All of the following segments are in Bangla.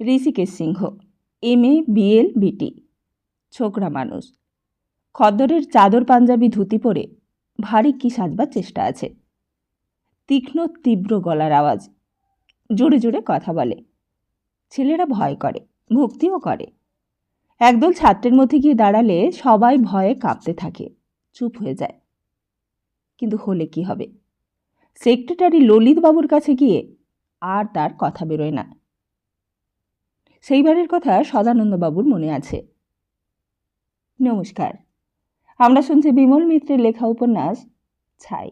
ঋষিকেশ সিংহ, MA BL BT, ছোকরা মানুষ, খদ্দরের চাদর পাঞ্জাবি ধুতি পরে ভারী কি সাজবার চেষ্টা আছে। তীক্ষ্ণ তীব্র গলার আওয়াজ, জোরে জোরে কথা বলে। ছেলেরা ভয় করে, ভক্তিও করে। একদল ছাত্রের মধ্যে গিয়ে দাঁড়ালে সবাই ভয়ে কাঁপতে থাকে, চুপ হয়ে যায়। কিন্তু হলে কি হবে? সেক্রেটারি ললিতবাবুর কাছে গিয়ে আর তার কথা বেরোয় না। সেইবারের কথা সদানন্দবাবুর মনে আছে। নমস্কার, আমরা শুনছি বিমল মিত্রের লেখা উপন্যাস ছাই।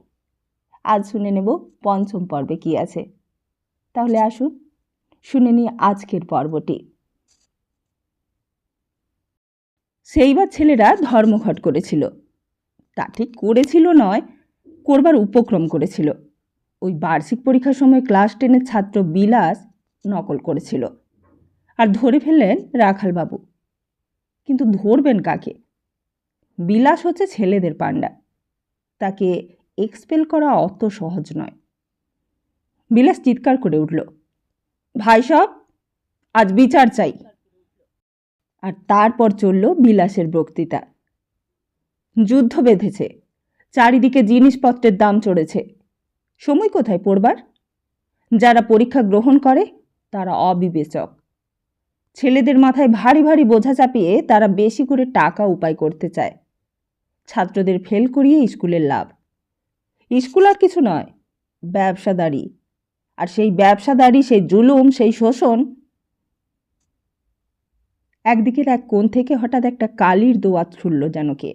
আজ শুনে নেব পঞ্চম পর্বে কি আছে। তাহলে আসুন শুনে নিই আজকের পর্বটি। সেইবার ছেলেরা ধর্মঘট করেছিল। তা ঠিক করেছিল নয়, করবার উপক্রম করেছিল। ওই বার্ষিক পরীক্ষার সময় ক্লাস 10-এর ছাত্র বিলাস নকল করেছিল, আর ধরে ফেললেন রাখালবাবু। কিন্তু ধরবেন কাকে? বিলাস হচ্ছে ছেলেদের পাণ্ডা, তাকে এক্সপেল করা অত সহজ নয়। বিলাস চিৎকার করে উঠল, ভাই সব, আজ বিচার চাই। আর তারপর চলল বিলাসের বক্তৃতা। যুদ্ধ বেঁধেছে, চারিদিকে জিনিসপত্রের দাম চড়েছে, সময় কোথায় পড়বার? যারা পরীক্ষা গ্রহণ করে তারা অবিবেচক। ছেলেদের মাথায় ভারী ভারী বোঝা চাপিয়ে তারা বেশি করে টাকা উপায় করতে চায়। ছাত্রদের ফেল করিয়ে স্কুলের লাভ। স্কুল আর কিছু নয়, ব্যবসাদারি। আর সেই ব্যবসাদারি, সেই জুলুম, সেই শোষণ। একদিকের এক কোণ থেকে হঠাৎ একটা কালির দোয়াত ছুড়ল যেন কে,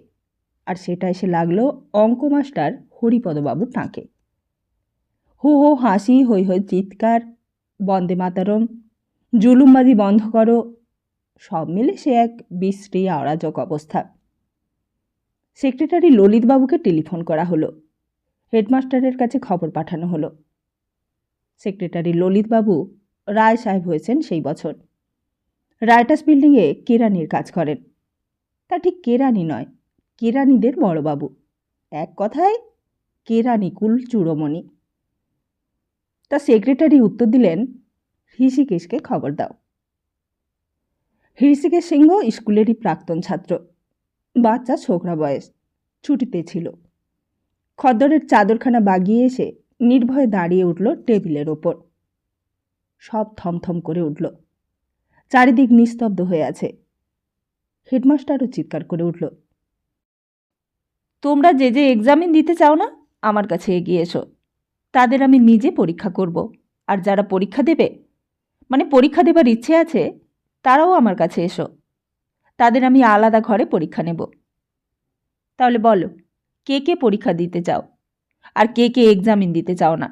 আর সেটা এসে লাগলো অঙ্ক মাস্টার হরিপদবাবুর টাঁকে। হো হো হাসি, হৈ হৈ চিৎকার, বন্দে মাতারম, জুলুমবাজি বন্ধ করো, সব মিলে সে এক বিশ্রী অরাজক অবস্থা। সেক্রেটারি ললিতবাবুকে টেলিফোন করা হলো, হেডমাস্টারের কাছে খবর পাঠানো হলো। সেক্রেটারি ললিতবাবু রায় সাহেব হয়েছেন সেই বছর। রাইটার্স বিল্ডিংয়ে কেরানির কাজ করেন। তা ঠিক কেরানি নয়, কেরানিদের বড়বাবু। এক কথায় কেরানিকুল চূড়মণি। তা সেক্রেটারি উত্তর দিলেন, ঋষিকেশকে খবর দাও। ঋষিকেশ সিংহ স্কুলেরই প্রাক্তন ছাত্র, বাচ্চা ছোকরা বয়স, ছুটিতে ছিল। খদ্দরের চাদরখানা বাগিয়ে এসে নির্ভয়ে দাঁড়িয়ে উঠল টেবিলের ওপর। সব থমথম করে উঠল, চারিদিক নিস্তব্ধ হয়ে আছে। হেডমাস্টারও চিৎকার করে উঠল, তোমরা যে যে এক্সামিন দিতে চাও না, আমার কাছে এগিয়ে এসো। তাদের আমি নিজে পরীক্ষা করব। আর যারা পরীক্ষা দেবে, মানে পরীক্ষা দেবার ইচ্ছে আছে, তারাও আমার কাছে এসো। তাদের আমি আলাদা ঘরে পরীক্ষা নেব। তাহলে বলো, কে কে পরীক্ষা দিতে চাও, আর কে কে এক্সামিন দিতে চাও না?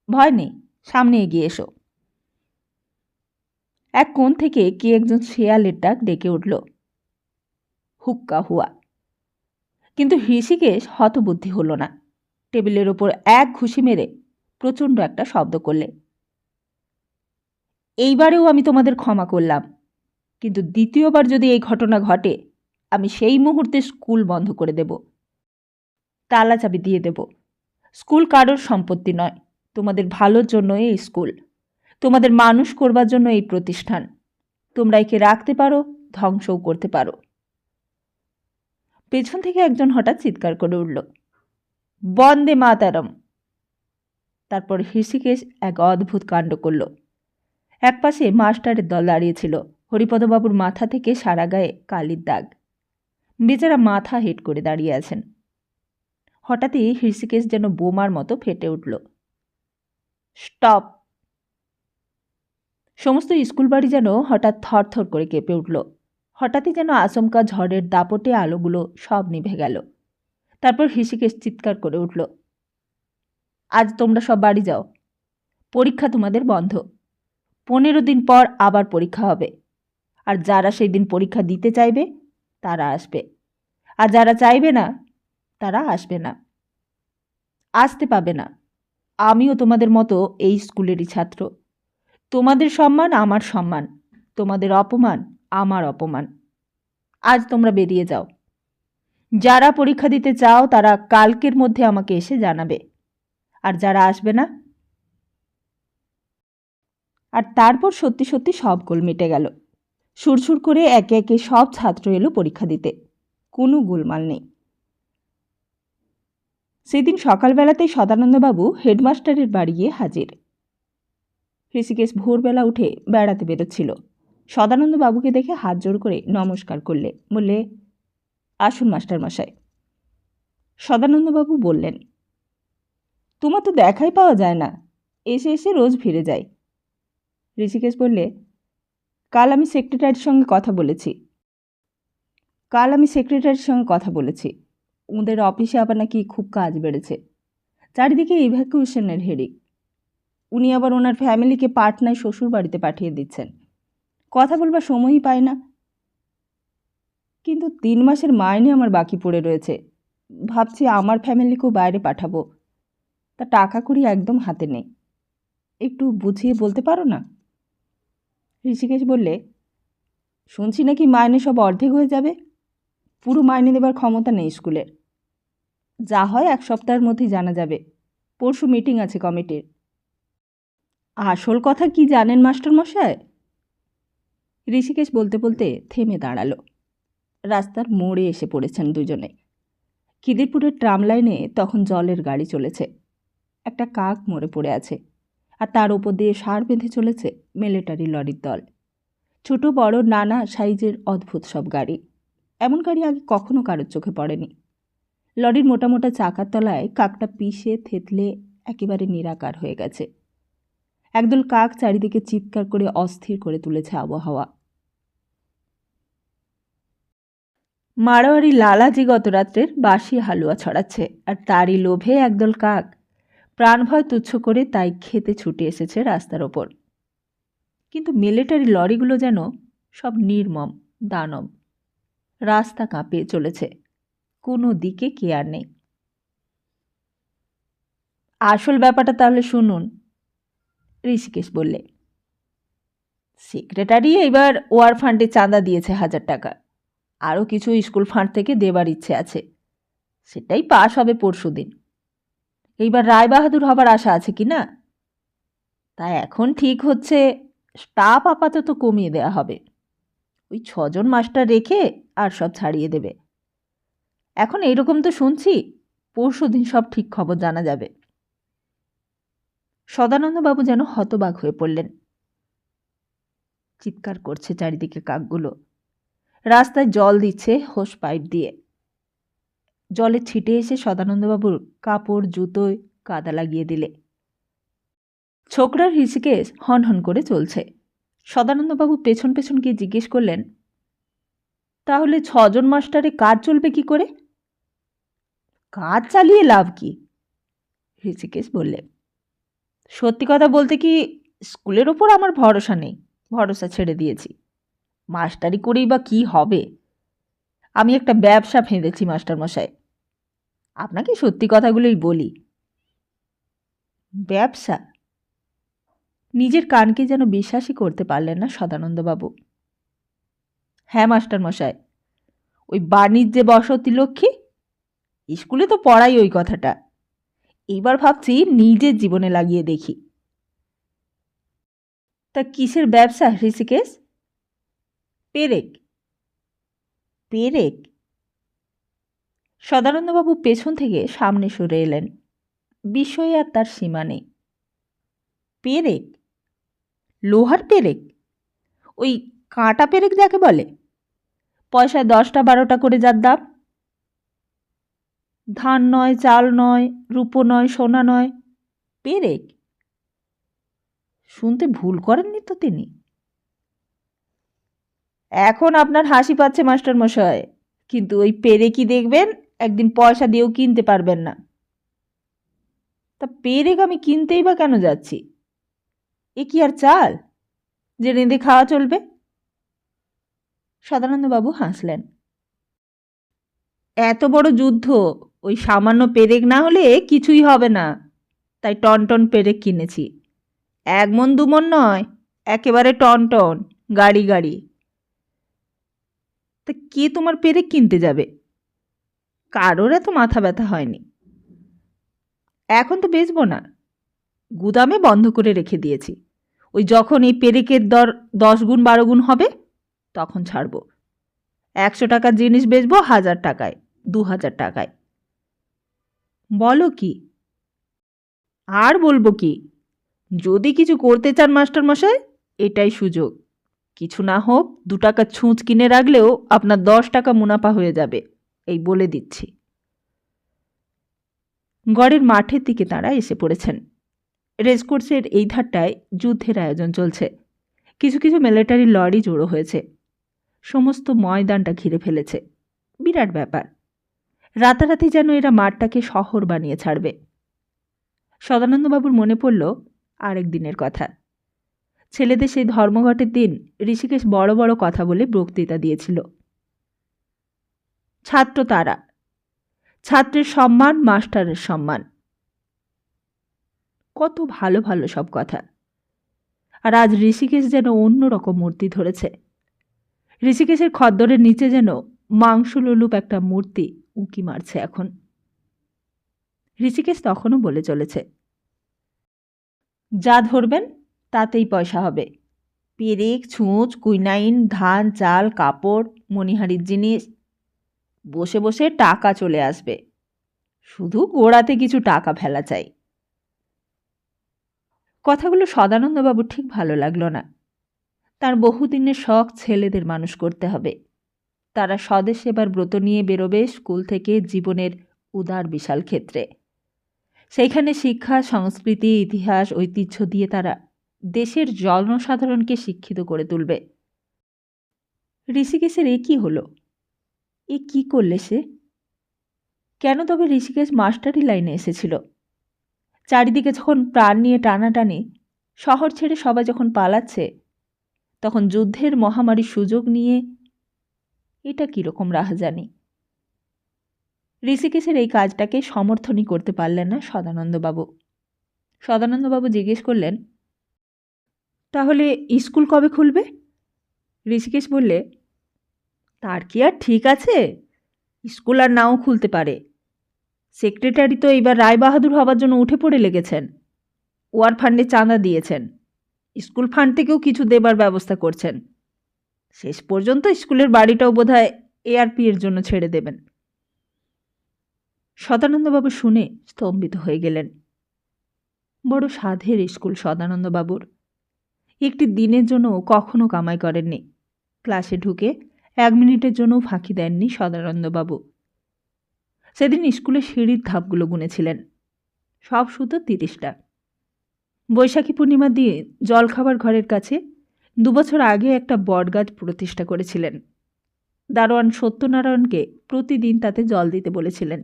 ভয় নেই, সামনে এগিয়ে এসো। এক কোণ থেকে কে একজন শেয়ালের ডাক ডেকে উঠল, হুক্কা হুয়া। কিন্তু ঋষিকেশ হতবুদ্ধি হল না। টেবিলের ওপর এক ঘুষি মেরে প্রচণ্ড একটা শব্দ করলে, এইবারেও আমি তোমাদের ক্ষমা করলাম, কিন্তু দ্বিতীয়বার যদি এই ঘটনা ঘটে, আমি সেই মুহূর্তে স্কুল বন্ধ করে দেব, তালা চাবি দিয়ে দেব। স্কুল কারোর সম্পত্তি নয়, তোমাদের ভালোর জন্য এই স্কুল, তোমাদের মানুষ করবার জন্য এই প্রতিষ্ঠান। তোমরা একে রাখতে পারো, ধ্বংসও করতে পারো। পেছন থেকে একজন হঠাৎ চিৎকার করে উঠল, বন্দে মাতারম। তারপর ঋষিকেশ এক অদ্ভুত কাণ্ড করল। একপাশে মাস্টারের দল দাঁড়িয়েছিল। হরিপদবাবুর মাথা থেকে সারা গায়ে কালির দাগ। বেচারা মাথা হেট করে দাঁড়িয়ে আছেন। হঠাৎই ঋষিকেশ যেন বোমার মতো ফেটে উঠল, স্টপ! সমস্ত স্কুল বাড়ি যেন হঠাৎ থরথর করে কেঁপে উঠল। হঠাৎই যেন আচমকা ঝড়ের দাপটে আলোগুলো সব নিভে গেল। তারপর ঋষিকেশ চিৎকার করে উঠল, আজ তোমরা সব বাড়ি যাও, পরীক্ষা তোমাদের বন্ধ। 15 দিন পর আবার পরীক্ষা হবে। আর যারা সেই দিন পরীক্ষা দিতে চাইবে তারা আসবে, আর যারা চাইবে না তারা আসবে না, আসতে পাবে না। আমিও তোমাদের মতো এই স্কুলেরই ছাত্র। তোমাদের সম্মান আমার সম্মান, তোমাদের অপমান আমার অপমান। আজ তোমরা বেরিয়ে যাও। যারা পরীক্ষা দিতে চাও তারা কালকের মধ্যে আমাকে এসে জানাবে, আর যারা আসবে না, আর তারপর সত্যি সত্যি সব গোল মিটে গেল। সুরসুর করে একে একে সব ছাত্র এলো পরীক্ষা দিতে, কোনো গোলমাল নেই। সেদিন সকালবেলাতেই সদানন্দবাবু হেডমাস্টারের বাড়ি গিয়ে হাজির। ঋষিকেশ ভোরবেলা উঠে বেড়াতে বেরোচ্ছিল। সদানন্দবাবুকে দেখে হাত জোড় করে নমস্কার করলে, বললে, আসুন মাস্টার মশাই। সদানন্দবাবু বললেন, তোমার তো দেখাই পাওয়া যায় না, এসে এসে রোজ ফিরে যাই। ঋষিকেশ বললে, কাল আমি সেক্রেটারির সঙ্গে কথা বলেছি। ওদের অফিসে আবার নাকি খুব কাজ বেড়েছে, চারিদিকে ইভ্যাকুয়েশনের হেডেক। উনি আবার ওনার ফ্যামিলিকে পাটনায় শ্বশুর বাড়িতে পাঠিয়ে দিচ্ছেন, কথা বলবার সময়ই পায় না। কিন্তু 3 মাসের মাইনে আমার বাকি পড়ে রয়েছে, ভাবছি আমার ফ্যামিলিকেও বাইরে পাঠাবো, তা টাকা কড়ি একদম হাতে নেই, একটু বুঝিয়ে বলতে পারো না? ঋষিকেশ বললে, শুনছি নাকি মাইনে সব অর্ধেক হয়ে যাবে, পুরো মাইনে দেবার ক্ষমতা নেই স্কুলের। যা হয় 1 সপ্তাহের মধ্যেই জানা যাবে, পরশু মিটিং আছে কমিটির। আসল কথা কি জানেন মাস্টার মশাই? ঋষিকেশ বলতে বলতে থেমে দাঁড়ালো। রাস্তার মোড়ে এসে পড়েছেন দুজনে। খিদিরপুরের ট্রাম লাইনে তখন জলের গাড়ি চলেছে। একটা কাক মরে পড়ে আছে, আর তার ওপর দিয়ে সার বেঁধে চলেছে মিলিটারি লরির দল। ছোট বড় নানা সাইজের অদ্ভুত সব গাড়ি। এমন গাড়ি আগে কখনো কারোর চোখে পড়েনি। লরির মোটা মোটা চাকার তলায় কাকটা পিষে থেতলে একেবারে নিরাকার হয়ে গেছে। একদল কাক চারিদিকে চিৎকার করে অস্থির করে তুলেছে আবহাওয়া। মারোয়ারি লালাজি গত রাত্রের বাসি হালুয়া ছড়াচ্ছে, আর তারই লোভে একদল কাক প্রাণভয় তুচ্ছ করে তাই খেতে ছুটে এসেছে রাস্তার ওপর। কিন্তু মিলিটারি লরিগুলো যেন সব নির্মম দানব, রাস্তা কাঁপিয়ে চলেছে, কোনো দিকে কেয়ার নেই। আসল ব্যাপারটা তাহলে শুনুন, ঋষিকেশ বললে। সেক্রেটারি এবার ওয়ার ফান্ডে চাঁদা দিয়েছে 1000 টাকা, আরও কিছু স্কুল ফান্ড থেকে দেবার ইচ্ছে আছে, সেটাই পাশ হবে পরশুদিন। এইবার রায়বাহাদুর হবার আশা আছে কি না? তা এখন ঠিক হচ্ছে স্টাফ আপাতত কমিয়ে দেয়া হবে, ওই 6 জন মাস্টার রেখে আর সব ছাড়িয়ে দেবে। এখন এইরকম তো শুনছি পরশুদিন সব ঠিক খবর জানা যাবে। সদানন্দবাবু যেন হতবাক হয়ে পড়লেন। চিৎকার করছে চারিদিকে কাকগুলো, রাস্তায় জল দিচ্ছে হোস পাইপ দিয়ে। জলে ছিটে এসে সদানন্দবাবুর কাপড় জুতোয় কাদা লাগিয়ে দিলে। ছোকরার ঋষিকেশ হন হন করে চলছে। সদানন্দবাবু পেছন পেছন গিয়ে জিজ্ঞেস করলেন, তাহলে 6 জন মাস্টারে কাজ চলবে কি করে? কাজ চালিয়ে লাভ কি? ঋষিকেশ বললে, সত্যি কথা বলতে কি, স্কুলের ওপর আমার ভরসা নেই, ভরসা ছেড়ে দিয়েছি। মাস্টারি করেই বা কি হবে? আমি একটা ব্যবসা ফেঁদেছি মাস্টার মশাই, আপনাকে সত্যি কথাগুলোই বলি। ব্যবসা? নিজের কানকে যেন বিশ্বাসই করতে পারলেন না সদানন্দবাবু। হ্যাঁ মাস্টার মশাই, ওই বাণিজ্যে বসতি লক্ষ্মী। স্কুলে তো পড়াই ওই কথাটা, এইবার ভাবছি নিজের জীবনে লাগিয়ে দেখি। তা কিসের ব্যবসা ঋষিকেশ? পেরেক। পেরেক? সদানন্দবাবু পেছন থেকে সামনে সরে এলেন, বিস্ময়ে আর তার সীমা নেই। পেরেক? লোহার পেরেক? ওই কাঁটা পেরেক যাকে বলে, পয়সায় 10টা 12টা করে যার দাম। ধান নয়, চাল নয়, রূপো নয়, সোনা নয়, পেরেক? শুনতে ভুল করেননি তো তিনি? এখন আপনার হাসি পাচ্ছে মাস্টার মশাই, কিন্তু ওই পেরেকই দেখবেন একদিন পয়সা দিয়েও কিনতে পারবেন না। তা পেরেক আমি কিনতেই বা কেন যাচ্ছি? এ কি আর চাল যে রেঁধে খাওয়া চলবে? সদানন্দবাবু হাসলেন। এত বড় যুদ্ধ ওই সামান্য পেরেক না হলে কিছুই হবে না, তাই টন টন পেরেক কিনেছি। 1 মণ 2 মণ নয়, একেবারে টন টন, গাড়ি গাড়ি। তা কে তোমার পেরেক কিনতে যাবে? কারোর এত মাথা ব্যথা হয়নি। এখন তো বেচবো না, গুদামে বন্ধ করে রেখে দিয়েছি, ওই যখন এই পেরেকের দর 10 গুণ 12 গুণ হবে তখন ছাড়ব। 100 টাকার জিনিস বেচবো 1000 টাকায়, 2000 টাকায়। বলো কি? আর বলবো কি, যদি কিছু করতে চান মাস্টার মশাই, এটাই সুযোগ। কিছু না হোক 2 টাকা ছুঁচ কিনে রাখলেও আপনার 10 টাকা মুনাফা হয়ে যাবে, এই বলে দিচ্ছি। গড়ের মাঠের দিকে তাঁরা এসে পড়েছেন। রেসকোর্সের এই ধারটায় যুদ্ধের আয়োজন চলছে। কিছু কিছু মিলিটারি লরি জড়ো হয়েছে। সমস্ত ময়দানটা ঘিরে ফেলেছে। বিরাট ব্যাপার। রাতারাতি যেন এরা মাঠটাকে শহর বানিয়ে ছাড়বে। সদানন্দবাবুর মনে পড়ল আরেক দিনের কথা। ছেলেদের সেই ধর্মঘটের দিন ঋষিকেশ বড় বড় কথা বলে বক্তৃতা দিয়েছিল। ছাত্র তারা, ছাত্রের সম্মান, মাস্টারের সম্মান। কত ভালো ভালো সব কথা। আর আজ ঋষিকেশ যেন অন্যরকম মূর্তি ধরেছে। ঋষিকেশের খদ্দরের নিচে যেন মাংসলোলুপ একটা মূর্তি উঁকি মারছে এখন। ঋষিকেশ তখনও বলে চলেছে, যা ধরবেন তাতেই পয়সা হবে। পেরেক, ছুঁচ, কুইনাইন, ধান, চাল, কাপড়, মণিহারির জিনিস, বসে বসে টাকা চলে আসবে। শুধু গোড়াতে কিছু টাকা ফেলা চাই। কথাগুলো সদানন্দবাবুর ঠিক ভালো লাগলো না। তার বহুদিনের শখ ছেলেদের মানুষ করতে হবে। তারা স্বদেশ সেবার ব্রত নিয়ে বেরোবে স্কুল থেকে জীবনের উদার বিশাল ক্ষেত্রে। সেইখানে শিক্ষা, সংস্কৃতি, ইতিহাস, ঐতিহ্য দিয়ে তারা দেশের জনসাধারণকে শিক্ষিত করে তুলবে। ঋষিকেশের এ কী হলো? এ কী করলে সে? কেন তবে ঋষিকেশ মাস্টারি লাইনে এসেছিল? চারিদিকে যখন প্রাণ নিয়ে টানাটানি, শহর ছেড়ে সবাই যখন পালাচ্ছে, তখন যুদ্ধের মহামারীর সুযোগ নিয়ে এটা কীরকম রাহাজানি। ঋষিকেশের এই কাজটাকে সমর্থনই করতে পারলেন না সদানন্দবাবু। সদানন্দবাবু জিজ্ঞেস করলেন, তাহলে স্কুল কবে খুলবে? ঋষিকেশ বললে, তার কি আর ঠিক আছে? স্কুল আর নাও খুলতে পারে। সেক্রেটারি তো এইবার রায়বাহাদুর হবার জন্য উঠে পড়ে লেগেছেন। ওয়ার ফান্ডে চাঁদা দিয়েছেন। স্কুল ফান্ড থেকেও কিছু দেবার ব্যবস্থা করছেন। শেষ পর্যন্ত স্কুলের বাড়িটাও বোধহয় এআরপি এর জন্য ছেড়ে দেবেন। সদানন্দবাবু শুনে স্তম্ভিত হয়ে গেলেন। বড় সাধের স্কুল সদানন্দবাবুর। একটি দিনের জন্য কখনো কামাই করেননি। ক্লাসে ঢুকে 1 মিনিটের জন্যও ফাঁকি দেননি সদানন্দবাবু। সেদিন স্কুলে সিঁড়ির ধাপগুলো গুনেছিলেন। সব শুধু 30টা। বৈশাখী পূর্ণিমা দিয়ে জলখাবার ঘরের কাছে 2 বছর আগে একটা বটগাছ প্রতিষ্ঠা করেছিলেন। দারোয়ান সত্যনারায়ণকে প্রতিদিন তাতে জল দিতে বলেছিলেন।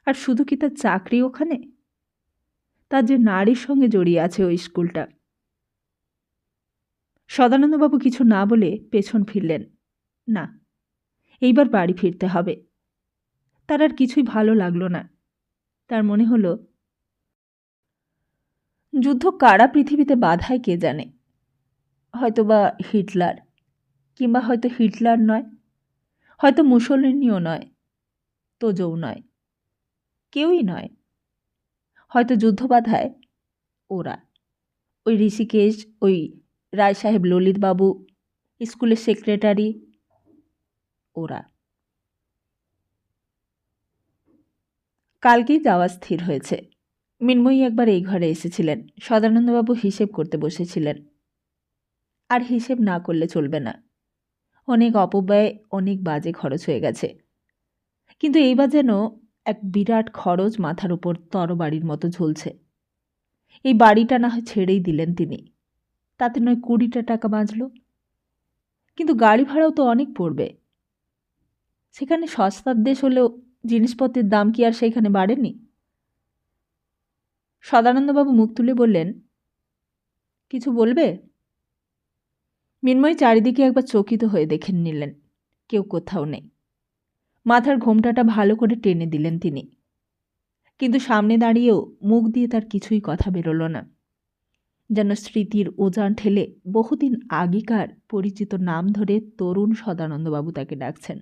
আর শুধু কি তার চাকরি ওখানে? তার যে নারীর সঙ্গে জড়িয়ে আছে ওই স্কুলটা। সদানন্দবাবু কিছু না বলে পেছন ফিরলেন। না, এইবার বাড়ি ফিরতে হবে। তার আর কিছুই ভালো লাগলো না। তার মনে হলো, যুদ্ধ কারা পৃথিবীতে বাধায় কে জানে। হয়তোবা হিটলার, কিংবা হয়তো হিটলার নয়, হয়তো মুসোলিনিও নয়, তোজও নয়, কেউই নয়। হয়তো যুদ্ধ বাধায় ওরা, ওই ঋষিকেশ, ওই রায় সাহেব ললিতবাবু, স্কুলের সেক্রেটারি, ওরা। কালকেই যাওয়া স্থির হয়েছে। মৃন্ময়ী একবার এই ঘরে এসেছিলেন। সদানন্দবাবু হিসেব করতে বসেছিলেন। আর হিসেব না করলে চলবে না। অনেক অপব্যয়, অনেক বাজে খরচ হয়ে গেছে। কিন্তু এইবার যেন এক বিরাট খরচ মাথার উপর তরবারির মতো ঝুলছে। এই বাড়িটা না হয় ছেড়েই দিলেন তিনি। তাতে নয় 20টা টাকা বাঁচল। কিন্তু গাড়ি ভাড়াও তো অনেক পড়বে। সেখানে সস্তার দেশ হলেও জিনিসপত্রের দাম কি আর সেখানে বাড়েনি? সদানন্দবাবু মুখ তুলে বললেন, কিছু বলবে? মৃন্ময়ী চারিদিকে একবার চকিত হয়ে দেখে নিলেন। কেউ কোথাও নেই। মাথার ঘোমটাটা ভালো করে টেনে দিলেন তিনি। কিন্তু সামনে দাঁড়িয়েও মুখ দিয়ে তার কিছুই কথা বেরোল না। যেন স্মৃতির ওজান ঠেলে বহুদিন আগেকার পরিচিত নাম ধরে তরুণ সদানন্দবাবু তাকে ডাকছেন।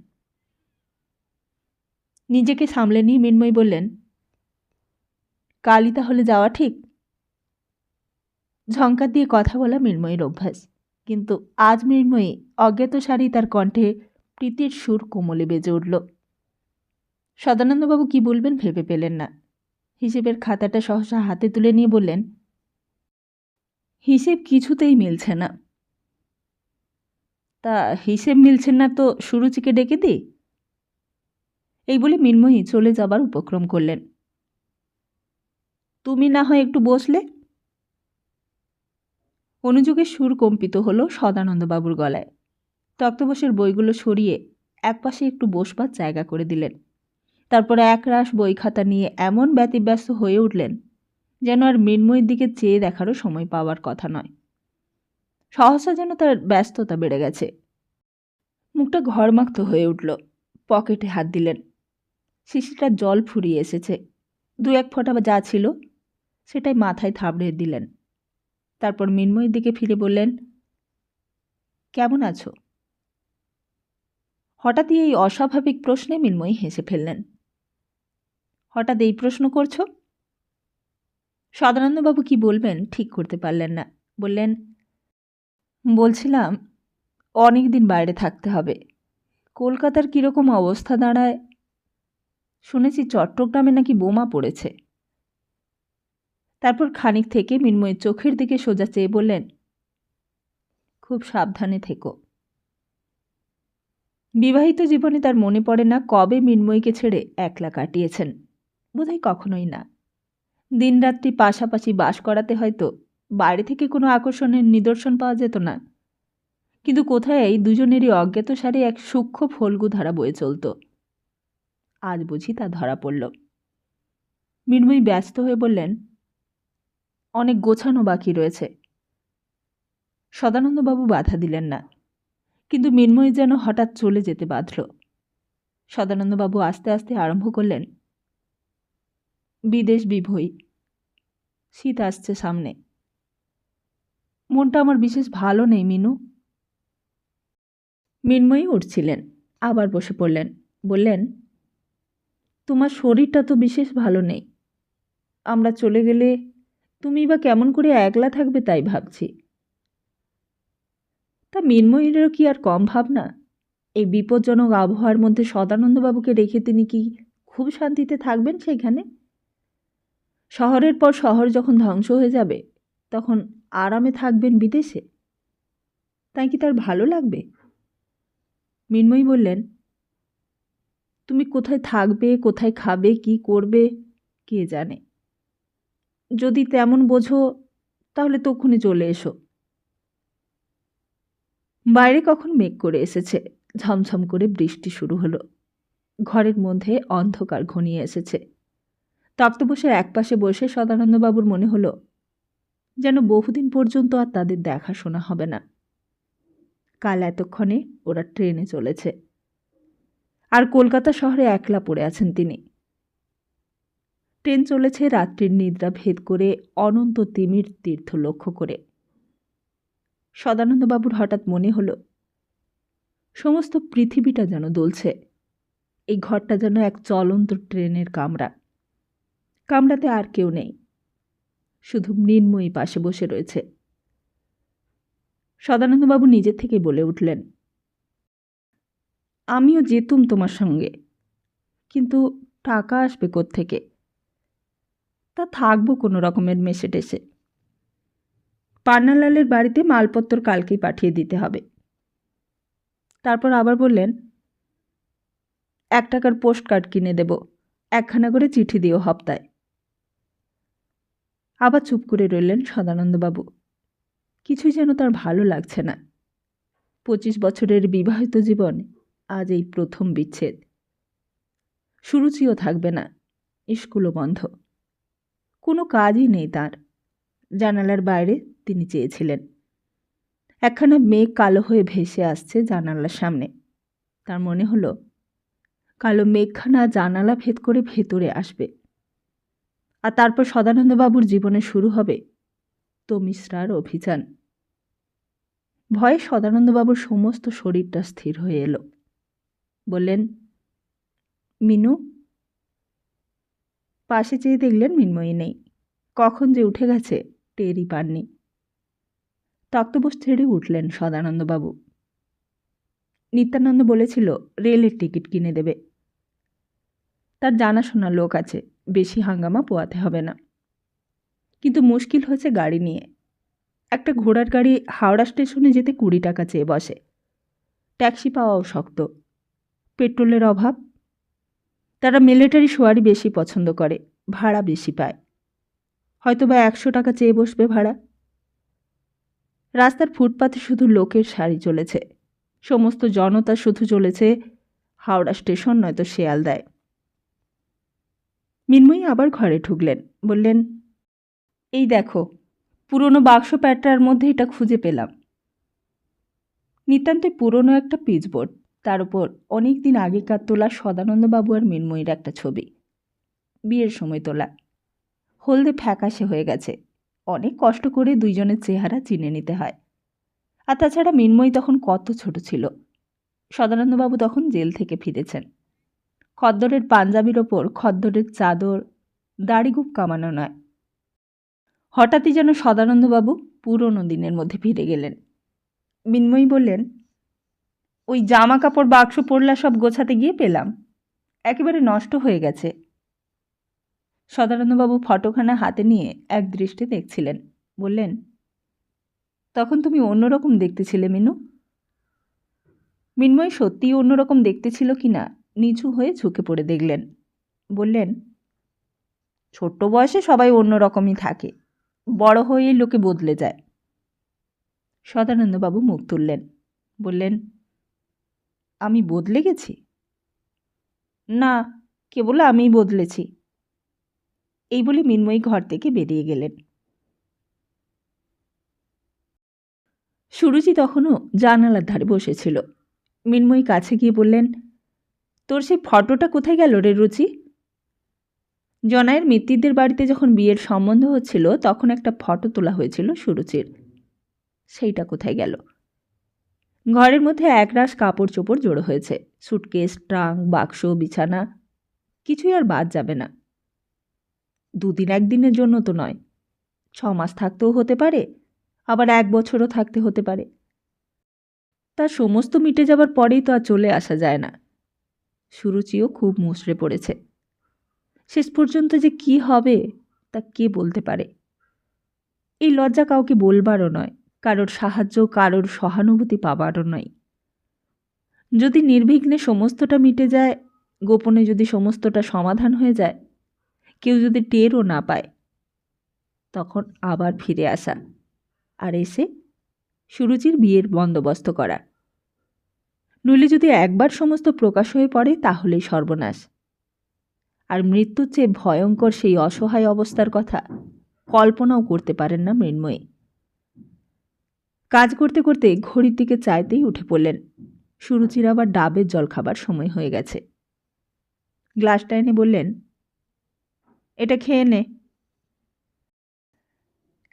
নিজেকে সামলে নিয়ে মৃন্ময়ী বললেন, কালই তাহলে যাওয়া ঠিক? ঝঙ্কার দিয়ে কথা বলা মৃন্ময়ীর অভ্যাস, কিন্তু আজ মৃন্ময়ী অজ্ঞাতসারেই তার কণ্ঠে প্রীতির সুর কোমলে বেজে উঠল। সদানন্দবাবু কি বলবেন ভেবে পেলেন না। হিসেবের খাতাটা সহসা হাতে তুলে নিয়ে বললেন, হিসেব কিছুতেই মিলছে না। তা হিসেব মিলছে না তো সুরুচিকে ডেকে দিই? এই বলে মৃন্ময়ী চলে যাবার উপক্রম করলেন। তুমি না হয় একটু বসলে। অনুযোগে সুর কম্পিত হলো সদানন্দবাবুর গলায়। তক্তপোশের বইগুলো সরিয়ে একপাশে একটু বসবার জায়গা করে দিলেন। তারপরে একরাশ বই খাতা নিয়ে এমন ব্যতিব্যস্ত হয়ে উঠলেন যেন আর মৃন্ময়ীর দিকে চেয়ে দেখারও সময় পাওয়ার কথা নয়। সহসা যেন তার ব্যস্ততা বেড়ে গেছে। মুখটা ঘরমাক্ত হয়ে উঠল। পকেটে হাত দিলেন। শিশিটা জল ফুরিয়ে এসেছে। 2-1 ফোঁটা যা ছিল সেটাই মাথায় থাবড়ে দিলেন। তারপর মৃন্ময়ীর দিকে ফিরে বললেন, কেমন আছো? হঠাৎই এই অস্বাভাবিক প্রশ্নে মৃন্ময়ী হেসে ফেললেন। হঠাৎ এই প্রশ্ন করছো? সদানন্দবাবু কি বলবেন ঠিক করতে পারলেন না। বললেন, বলছিলাম অনেক দিন বাইরে থাকতে হবে। কলকাতার কীরকম অবস্থা দাঁড়ায়? শুনেছি চট্টগ্রামে নাকি বোমা পড়েছে। তারপর খানিক থেকে মৃন্ময়ের চোখের দিকে সোজা চেয়ে বললেন, খুব সাবধানে থেকো। বিবাহিত জীবনে তার মনে পড়ে না কবে মৃন্ময়ীকে ছেড়ে একলা কাটিয়েছেন। বোধহয় কখনোই না। দিনরাত্রি পাশাপাশি বাস করাতে হয়তো বাইরে থেকে কোনো আকর্ষণের নিদর্শন পাওয়া যেত না, কিন্তু কোথায় এই দুজনেরই অজ্ঞাতসারে এক সূক্ষ্ম ফল্গু ধারা বয়ে চলত। আজ বুঝি তা ধরা পড়ল। মৃন্ময়ী ব্যস্ত হয়ে বললেন, অনেক গোছানো বাকি রয়েছে। সদানন্দবাবু বাধা দিলেন না, কিন্তু মৃন্ময়ী যেন হঠাৎ চলে যেতে বাধল। সদানন্দবাবু আস্তে আস্তে আরম্ভ করলেন, বিদেশ বিভূই, শীত আসছে সামনে। মনটা আমার বিশেষ ভালো নেই মিনু। মৃন্ময়ী উঠছিলেন, আবার বসে পড়লেন। বললেন, তোমার শরীরটা তো বিশেষ ভালো নেই। আমরা চলে গেলে তুমি বা কেমন করে একলা থাকবে তাই ভাবছি। তা মৃন্ময়ীরও কি আর কম ভাবনা? এই বিপজ্জনক আবহাওয়ার মধ্যে সদানন্দবাবুকে রেখে তিনি কি খুব শান্তিতে থাকবেন সেইখানে? শহরের পর শহর যখন ধ্বংস হয়ে যাবে তখন আরামে থাকবেন বিদেশে? তাই কি তার ভালো লাগবে? মৃন্ময়ী বললেন, তুমি কোথায় থাকবে, কোথায় খাবে, কি করবে কে জানে। যদি তেমন বোঝো তাহলে তক্ষুনি চলে এসো। বাইরে কখন মেঘ করে এসেছে, ঝমঝম করে বৃষ্টি শুরু হলো। ঘরের মধ্যে অন্ধকার ঘনিয়ে এসেছে। তক্তপোশের একপাশে বসে সদানন্দবাবুর মনে হলো যেন বহুদিন পর্যন্ত আর তাদের দেখাশোনা হবে না। কাল এতক্ষণে ওরা ট্রেনে চলেছে, আর কলকাতা শহরে একলা পড়ে আছেন তিনি। ট্রেন চলেছে রাত্রির নিদ্রা ভেদ করে অনন্ত তিমির তীর্থ লক্ষ্য করে। সদানন্দবাবুর হঠাৎ মনে হলো সমস্ত পৃথিবীটা যেন দুলছে। এই ঘরটা যেন এক চলন্ত ট্রেনের কামরা। কামরাতে আর কেউ নেই, শুধু মৃন্ময়ী পাশে বসে রয়েছে। সদানন্দবাবু নিজের থেকে বলে উঠলেন, আমিও যেতুম তোমার সঙ্গে, কিন্তু টাকা আসবে কোত্থেকে? তা থাকবো কোনো রকমের মেসে টেসে। পান্নালালের বাড়িতে মালপত্র কালকেই পাঠিয়ে দিতে হবে। তারপর আবার বললেন, 1 টাকার পোস্ট কার্ড কিনে দেব, 1খানা করে চিঠি দিও হপ্তায়। আবার চুপ করে রইলেন সদানন্দবাবু। কিছুই যেন তার ভালো লাগছে না। 25 বছরের বিবাহিত জীবন আজ এই প্রথম বিচ্ছেদ। সুরুচিও থাকবে না, স্কুলও বন্ধ। কোনো কাজই নেই তার। জানালার বাইরে তিনি চেয়েছিলেন। একখানা মেঘ কালো হয়ে ভেসে আসছে জানালার সামনে। তার মনে হলো কালো মেঘখানা জানালা ভেদ করে ভেতরে আসবে, আর তারপর সদানন্দবাবুর জীবনে শুরু হবে তমিশ্রার অভিযান। ভয়ে সদানন্দবাবুর সমস্ত শরীরটা স্থির হয়ে এলো। বললেন, মিনু। পাশে চেয়ে দেখলেন মৃন্ময়ী নেই। কখন যে উঠে গেছে টেরই পাননি। তক্তপোষ ছেড়ে উঠলেন সদানন্দবাবু। নিত্যানন্দ বলেছিল রেলের টিকিট কিনে দেবে। তার জানাশোনা লোক আছে, বেশি হাঙ্গামা পোয়াতে হবে না। কিন্তু মুশকিল হয়েছে গাড়ি নিয়ে। একটা ঘোড়ার গাড়ি হাওড়া স্টেশনে যেতে 20 টাকা চেয়ে বসে। ট্যাক্সি পাওয়াও শক্ত, পেট্রোলের অভাব। তারা মিলিটারি সওয়ারি বেশি পছন্দ করে, ভাড়া বেশি পায়। হয়তোবা 100 টাকা চেয়ে বসবে ভাড়া। রাস্তার ফুটপাতে শুধু লোকের সারি চলেছে, সমস্ত জনতা শুধু চলেছে হাওড়া স্টেশন নয়তো শিয়ালদায়। মিনময়ী আবার ঘরে ঢুকলেন, বললেন, এই দেখো, পুরনো বাক্স প্যাটরার মধ্যে এটা খুঁজে পেলাম। নিতান্তই পুরনো একটা পিচবোর্ড, তার উপর অনেক দিন আগেকার তোলা সদানন্দবাবু আর মিনময়ীর একটা ছবি, বিয়ের সময় তোলা। হলদে ফ্যাকাশে হয়ে গেছে, অনেক কষ্ট করে দুইজনের চেহারা চিনে নিতে হয়। আর তাছাড়া মিনময়ী তখন কত ছোট ছিল। সদানন্দবাবু তখন জেল থেকে ফিরেছেন। খদ্দরের পাঞ্জাবির ওপর খদ্দরের চাদর, দাড়িগুপ কামানো নয়। হঠাৎই যেন সদানন্দবাবু পুরনো দিনের মধ্যে ফিরে গেলেন। মিনময়ী বললেন, ওই জামা কাপড় বাক্স পড়লা সব গোছাতে গিয়ে পেলাম, একেবারে নষ্ট হয়ে গেছে। সদানন্দবাবু ফটোখানা হাতে নিয়ে এক দৃষ্টে দেখছিলেন, বললেন, তখন তুমি অন্যরকম দেখতেছিলে মিনু। মিনময়ী সত্যিই অন্যরকম দেখতেছিল কিনা নিচু হয়ে ঝুঁকে পড়ে দেখলেন। বললেন, ছোট্ট বয়সে সবাই অন্যরকমই থাকে, বড় হয়েই লোকে বদলে যায়। সদানন্দবাবু মুখ তুললেন, বললেন, আমি বদলে গেছি? না, কেবল আমিই বদলেছি। এই বলে মিনময়ী ঘর থেকে বেরিয়ে গেলেন। সুরুচি তখনও জানালার ধারে বসেছিল। মিনময়ী কাছে গিয়ে বললেন, তোর সেই ফটোটা কোথায় গেল রে রুচি? জনায়ের মিত্তিরদের বাড়িতে যখন বিয়ের সম্বন্ধ হচ্ছিল তখন একটা ফটো তোলা হয়েছিল সুরুচির, সেইটা কোথায় গেল? ঘরের মধ্যে একরাশ কাপড় চোপড় জড়ো হয়েছে, সুটকেস, ট্রাঙ্ক, বাক্স, বিছানা, কিছুই আর বাদ যাবে না। 2-1 দিনের জন্য তো নয়, 6 মাস থাকতেও হতে পারে, আবার 1 বছরও থাকতে হতে পারে। তার সমস্ত মিটে যাবার পরেই তো আর চলে আসা যায় না। সুরুচিও খুব মুচড়ে পড়েছে। শেষ পর্যন্ত যে কি হবে তা কে বলতে পারে। এই লজ্জা কাউকে বলবারও নয়, কারোর সাহায্য, কারোর সহানুভূতি পাবারও নয়। যদি নির্বিঘ্নে সমস্তটা মিটে যায়, গোপনে যদি সমস্তটা সমাধান হয়ে যায়, কেউ যদি টেরও না পায়, তখন আবার ফিরে আসা, আর এসে সুরুচির বিয়ের বন্দোবস্ত করা। নইলে যদি একবার সমস্ত প্রকাশ হয়ে পড়ে তাহলেই সর্বনাশ। আর মৃত্যুর চেয়ে ভয়ঙ্কর সেই অসহায় অবস্থার কথা কল্পনাও করতে পারেন না মৃন্ময়ী। কাজ করতে করতে ঘড়ির দিকে চাইতেই উঠে পড়লেন। সুরুচির আবার ডাবের জল খাবার সময় হয়ে গেছে। গ্লাসটা এনে বললেন, এটা খেয়ে নে।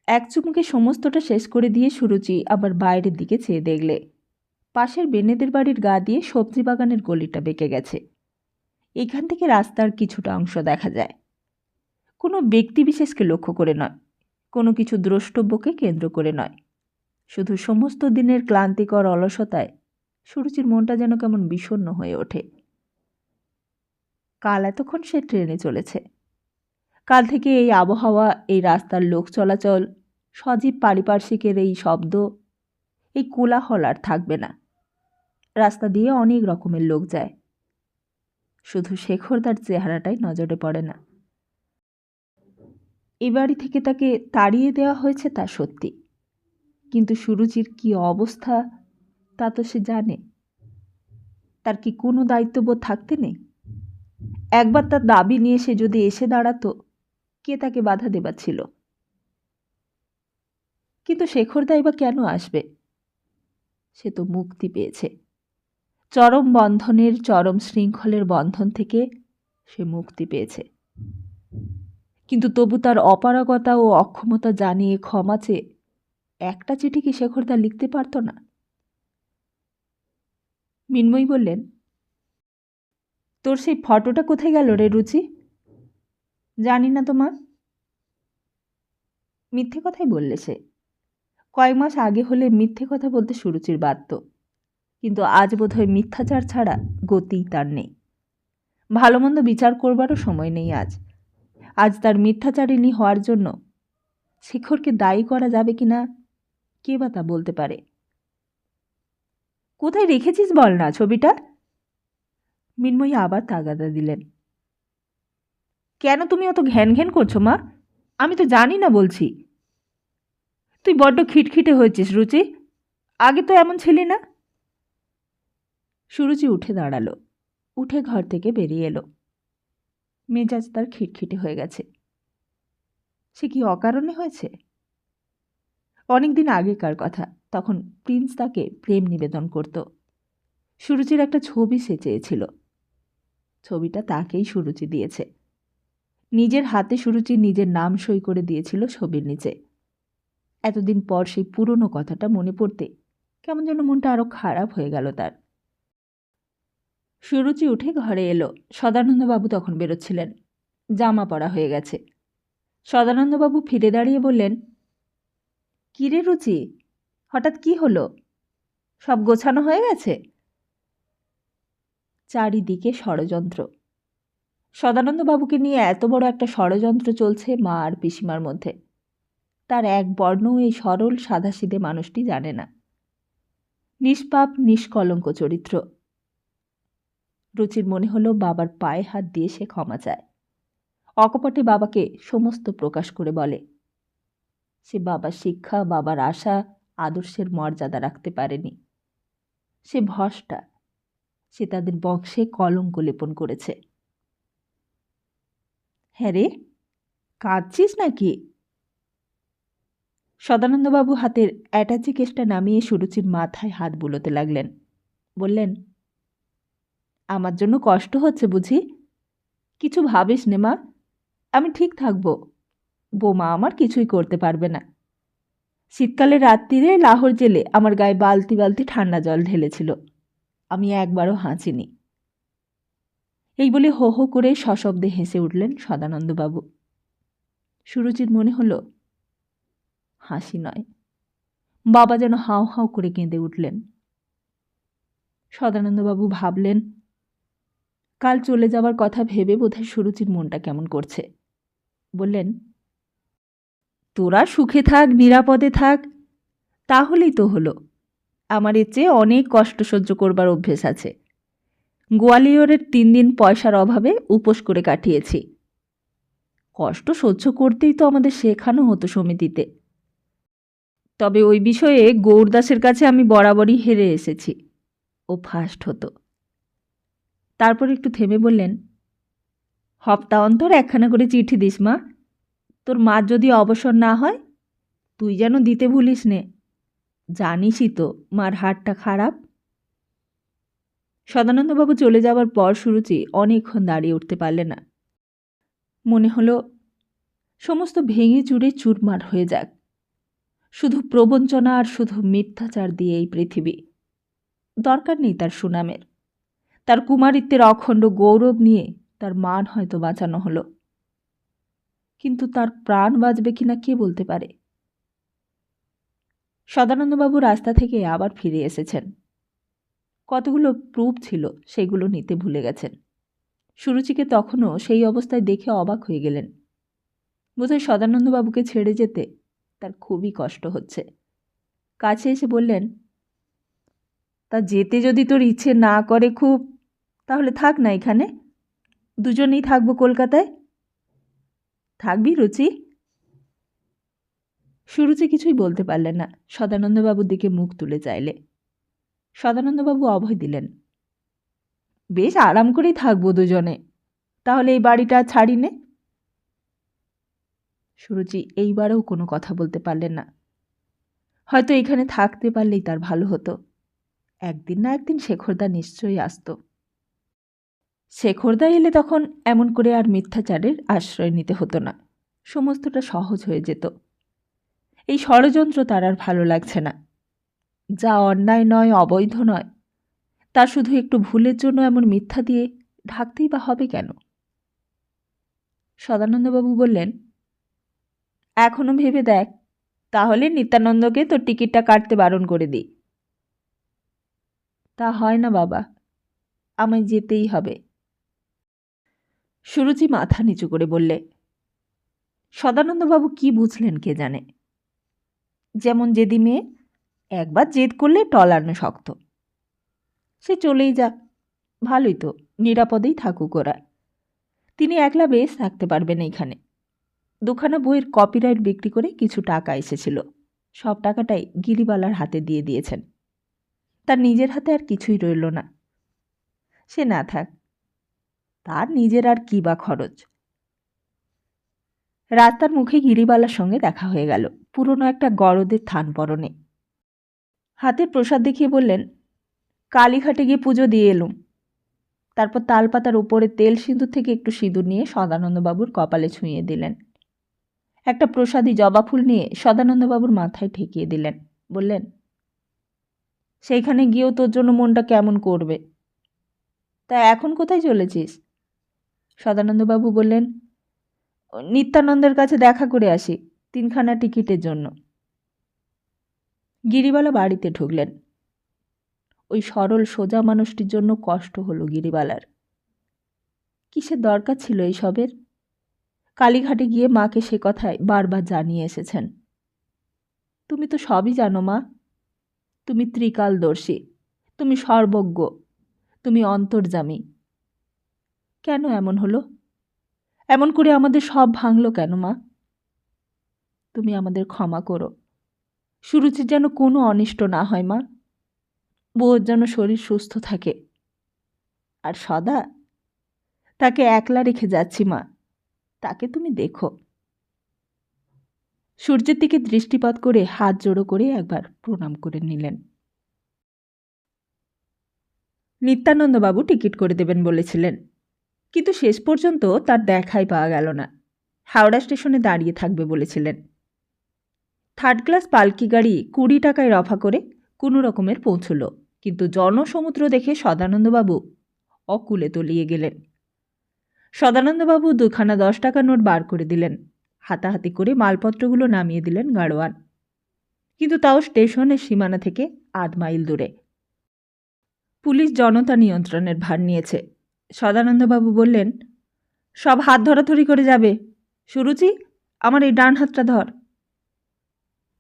এক চুমুকে সমস্তটা শেষ করে দিয়ে সুরুচি আবার বাইরের দিকে চেয়ে দেখলে পাশের বেনেদের বাড়ির গা দিয়ে সবজি বাগানের গলিটা বেঁকে গেছে। এখান থেকে রাস্তার কিছুটা অংশ দেখা যায়। কোনো ব্যক্তিবিশেষকে লক্ষ্য করে নয়, কোনো কিছু দ্রষ্টব্যকে কেন্দ্র করে নয়, শুধু সমস্ত দিনের ক্লান্তিকর অলসতায় সুরুচির মনটা যেন কেমন বিষণ্ণ হয়ে ওঠে। কাল এতক্ষণ সে ট্রেনে চলেছে। কাল থেকে এই আবহাওয়া, এই রাস্তার লোক চলাচল, সজীব পারিপার্শ্বিকের এই শব্দ, এই কোলাহল আর থাকবে না। রাস্তা দিয়ে অনেক রকমের লোক যায়, শুধু শেখর তার চেহারাটাই নজরে পড়ে না। এ বাড়ি থেকে তাকে তাড়িয়ে দেওয়া হয়েছে তা সত্যি, কিন্তু সুরুচির কি অবস্থা তা তো সে জানে। তার কি কোনো দায়িত্ববোধ থাকতে নেই? একবার তার দাবি নিয়ে সে যদি এসে দাঁড়াতো, কে তাকে বাধা দেবার ছিল? কিন্তু শেখরদাই বা কেন আসবে? সে তো মুক্তি পেয়েছে, চরম বন্ধনের, চরম শৃঙ্খলের বন্ধন থেকে সে মুক্তি পেয়েছে। কিন্তু তবু তার অপারগতা ও অক্ষমতা জানিয়ে ক্ষমা চেয়ে একটা চিঠি কি শেখরদা লিখতে পারত না? মিনময়ী বললেন, তোর সেই ফটোটা কোথায় গেল রে রুচি? জানি না তো মা। মিথ্যে কথাই বললে সে। কয়েক মাস আগে হলে মিথ্যে কথা বলতে সুরুচির বাধ্য, কিন্তু আজ বোধহয় মিথ্যাচার ছাড়া গতিই তার নেই। ভালো মন্দ বিচার করবারও সময় নেই আজ। আজ তার মিথ্যাচারিণী হওয়ার জন্য শেখরকে দায়ী করা যাবে কিনা কে বা তা বলতে পারে। কোথায় রেখেছিস বল না ছবিটা? মৃন্ময়ী আবার তাগাদা দিলেন। কেন তুমি অত ঘ্যান ঘ্যান করছো মা? আমি তো জানি না বলছি। তুই বড্ড খিটখিটে হয়েছিস রুচি, আগে তো এমন ছিলি না। সুরুচি উঠে দাঁড়ালো, উঠে ঘর থেকে বেরিয়ে এলো। মেজাজ তার খিটখিটে হয়ে গেছে। সে কি অকারণে হয়েছে? অনেকদিন আগেকার কথা, তখন প্রিন্স তাকে প্রেম নিবেদন করত। সুরুচির একটা ছবি সে চেয়েছিল, ছবিটা তাকেই সুরুচি দিয়েছে। নিজের হাতে সুরুচি নিজের নাম সই করে দিয়েছিল ছবির নিচে। এতদিন পর সেই পুরনো কথাটা মনে পড়তে কেমন যেন মনটা আরো খারাপ হয়ে গেল তার। সুরুচি উঠে ঘরে এলো। সদানন্দবাবু তখন বেরোচ্ছিলেন, জামা পরা হয়ে গেছে। সদানন্দবাবু ফিরে দাঁড়িয়ে বললেন, কি রে রুচি, হঠাৎ কি হলো? সব গোছানো হয়ে গেছে? চারিদিকে ষড়যন্ত্র। সদানন্দবাবুকে নিয়ে এত বড় একটা ষড়যন্ত্র চলছে মা আর পিসিমার মধ্যে। তার এক বর্ণও এই সরল সাদাসিধে মানুষটি জানে না। নিষ্পাপ নিষ্কলঙ্ক চরিত্র। রুচির মনে হলো বাবার পায়ে হাত দিয়ে সে ক্ষমা চায়। অকপটে বাবাকে সমস্ত প্রকাশ করে বলে সে বাবার শিক্ষা, বাবার আশা, আদর্শের মর্যাদা রাখতে পারেনি। সে ভ্রষ্টা, সে তাদের বংশে কলঙ্ক লেপন করেছে। হ্যাঁ রে, কাঁদছিস নাকি? সদানন্দবাবু হাতের অ্যাটাচি কেসটা নামিয়ে সুরুচির মাথায় হাত বুলোতে লাগলেন। বললেন, আমার জন্য কষ্ট হচ্ছে বুঝি? কিছু ভাবিস নে মা, আমি ঠিক থাকব। বৌমা আমার কিছুই করতে পারবে না। শীতকালে রাত্রিরে লাহোর জেলে আমার গায়ে বালতি বালতি ঠান্ডা জল ঢেলেছিল, আমি একবারও হাঁচিনি। এই বলে হো হো করে সশব্দে হেসে উঠলেন সদানন্দবাবু। সুরুচির মনে হলো হাসি নয়, বাবা যেন হাউ হাউ করে কেঁদে উঠলেন। সদানন্দবাবু ভাবলেন, কাল চলে যাবার কথা ভেবে বোধহয় সুরুচির মনটা কেমন করছে। বললেন, তোরা সুখে থাক, নিরাপদে থাক, তাহলেই তো হলো। আমার এর চেয়ে অনেক কষ্ট সহ্য করবার অভ্যেস আছে। গোয়ালিয়রের 3 দিন পয়সার অভাবে উপোস করে কাটিয়েছি। কষ্ট সহ্য করতেই তো আমাদের শেখানো হতো সমিতিতে। তবে ওই বিষয়ে গৌরদাসের কাছে আমি বরাবরই হেরে এসেছি, ও ফার্স্ট হতো। তারপর একটু থেমে বললেন, হপ্তা অন্তর একখানা করে চিঠি দিস মা, তোর মার যদি অবসর না হয়। তুই যেন দিতে ভুলিস নে, জানিসই তো মার হাড়টা খারাপ। সদানন্দবাবু চলে যাবার পর সুরুচি অনেকক্ষণ দাঁড়িয়ে উঠতে পারলে না। মনে হলো সমস্ত ভেঙে চুরে চুরমার হয়ে যাক, শুধু প্রবঞ্চনা আর শুধু মিথ্যাচার দিয়ে এই পৃথিবী। দরকার নেই তার সুনামের, তার কুমারিত্বের অখণ্ড গৌরব নিয়ে তার মান হয়তো বাঁচানো হলো, কিন্তু তার প্রাণ বাঁচবে কিনা কে বলতে পারে। সদানন্দবাবু রাস্তা থেকে আবার ফিরে এসেছেন। কতগুলো প্রুফ ছিল সেগুলো নিতে ভুলে গেছেন। সুরুচিকে তখনও সেই অবস্থায় দেখে অবাক হয়ে গেলেন। বোধহয় সদানন্দবাবুকে ছেড়ে যেতে তার খুবই কষ্ট হচ্ছে। কাছে এসে বললেন, তা যেতে যদি তোর ইচ্ছে না করে খুব, তাহলে থাক না এখানে, দুজনেই থাকবো কলকাতায়। থাকবি রুচি? সুরুচি কিছুই বলতে পারলেন না। সদানন্দবাবুর দিকে মুখ তুলে চাইলে। সদানন্দবাবু অভয় দিলেন, বেশ আরাম করেই থাকবো দুজনে, তাহলে এই বাড়িটা ছাড়ি নে। সুরুচি এইবারেও কোনো কথা বলতে পারলেন না। হয়তো এখানে থাকতে পারলেই তার ভালো হতো। একদিন না একদিন শেখরদা নিশ্চয়ই আসত। শেখরদা এলে তখন এমন করে আর মিথ্যাচারের আশ্রয় নিতে হতো না, সমস্তটা সহজ হয়ে যেত। এই ষড়যন্ত্র তার আর ভালো লাগছে না। যা অন্যায় নয়, অবৈধ নয়, তা শুধু একটু ভুলের জন্য এমন মিথ্যা দিয়ে ঢাকতেই বা হবে কেন? সদানন্দবাবু বললেন, এখনো ভেবে দেখ, তাহলে নিত্যানন্দকে তোর টিকিটটা কাটতে বারণ করে দিই। তা হয় না বাবা, আমায় যেতেই হবে। সুরুচি মাথা নিচু করে বললে। সদানন্দবাবু কি বুঝলেন কে জানে। যেমন জেদি মেয়ে, একবার জেদ করলে টলানো শক্ত। সে চলেই যাক, ভালোই তো, নিরাপদেই থাকুক ওরা। তিনি একলা বেশ থাকতে পারবেন এইখানে। দুখানা বইয়ের কপিরাইট বিক্রি করে কিছু টাকা এসেছিল, সব টাকাটাই গিরিবালার হাতে দিয়ে দিয়েছেন। তার নিজের হাতে আর কিছুই রইল না। সে না থাক, তার নিজের আর কি বা খরচ। রাস্তার মুখে গিরিবালার সঙ্গে দেখা হয়ে গেল, পুরনো একটা গরদের থান পরনে। হাতের প্রসাদ দেখিয়ে বললেন, কালীঘাটে গিয়ে পুজো দিয়ে এলুম। তারপর তালপাতার উপরে তেল সিঁদুর থেকে একটু সিঁদুর নিয়ে সদানন্দবাবুর কপালে ছুঁয়ে দিলেন। একটা প্রসাদী জবা ফুল নিয়ে সদানন্দবাবুর মাথায় ঠেকিয়ে দিলেন। বললেন, সেইখানে গিয়েও তোর জন্য মনটা কেমন করবে। তা এখন কোথায় চলেছিস? সদানন্দবাবু বললেন, নিত্যানন্দের কাছে দেখা করে আসি, 3খানা টিকিটের জন্য। গিরিবালা বাড়িতে ঢুকলেন। ওই সরল সোজা মানুষটির জন্য কষ্ট হলো গিরিবালার। কিসের দরকার ছিল এইসবের? কালীঘাটে গিয়ে মাকে সে কথায় বারবার জানিয়ে এসেছেন। তুমি তো সবই জানো মা, তুমি ত্রিকালদর্শী, তুমি সর্বজ্ঞ, তুমি অন্তর্যামী। কেন এমন হলো? এমন করে আমাদের সব ভাঙল কেন মা? তুমি আমাদের ক্ষমা করো। সুরুচির যেন কোনো অনিষ্ট না হয় মা, বউর যেন শরীর সুস্থ থাকে। আর সদা, তাকে একলা রেখে যাচ্ছি মা, তাকে তুমি দেখো। সূর্যের দিকে দৃষ্টিপাত করে হাত জোড়ো করে একবার প্রণাম করে নিলেন। নিত্যানন্দবাবু টিকিট করে দেবেন বলেছিলেন, কিন্তু শেষ পর্যন্ত তার দেখাই পাওয়া গেল না। হাওড়া স্টেশনে দাঁড়িয়ে থাকবে বলেছিলেন। 3rd ক্লাস পালকি গাড়ি 20 টাকায় রফা করে কোনো রকমের পৌঁছল, কিন্তু জনসমুদ্র দেখে সদানন্দবাবু অকুলে তলিয়ে গেলেন। সদানন্দবাবু 2খানা 10 টাকা নোট বার করে দিলেন। হাতাহাতি করে মালপত্রগুলো নামিয়ে দিলেন গাড়োয়ান, কিন্তু তাও স্টেশনের সীমানা থেকে 8 মাইল দূরে। পুলিশ জনতা নিয়ন্ত্রণের ভার নিয়েছে। সদানন্দবাবু বললেন, সব হাত ধরাধরি করে যাবে। সুরুচি, আমার এই ডান হাতটা ধর।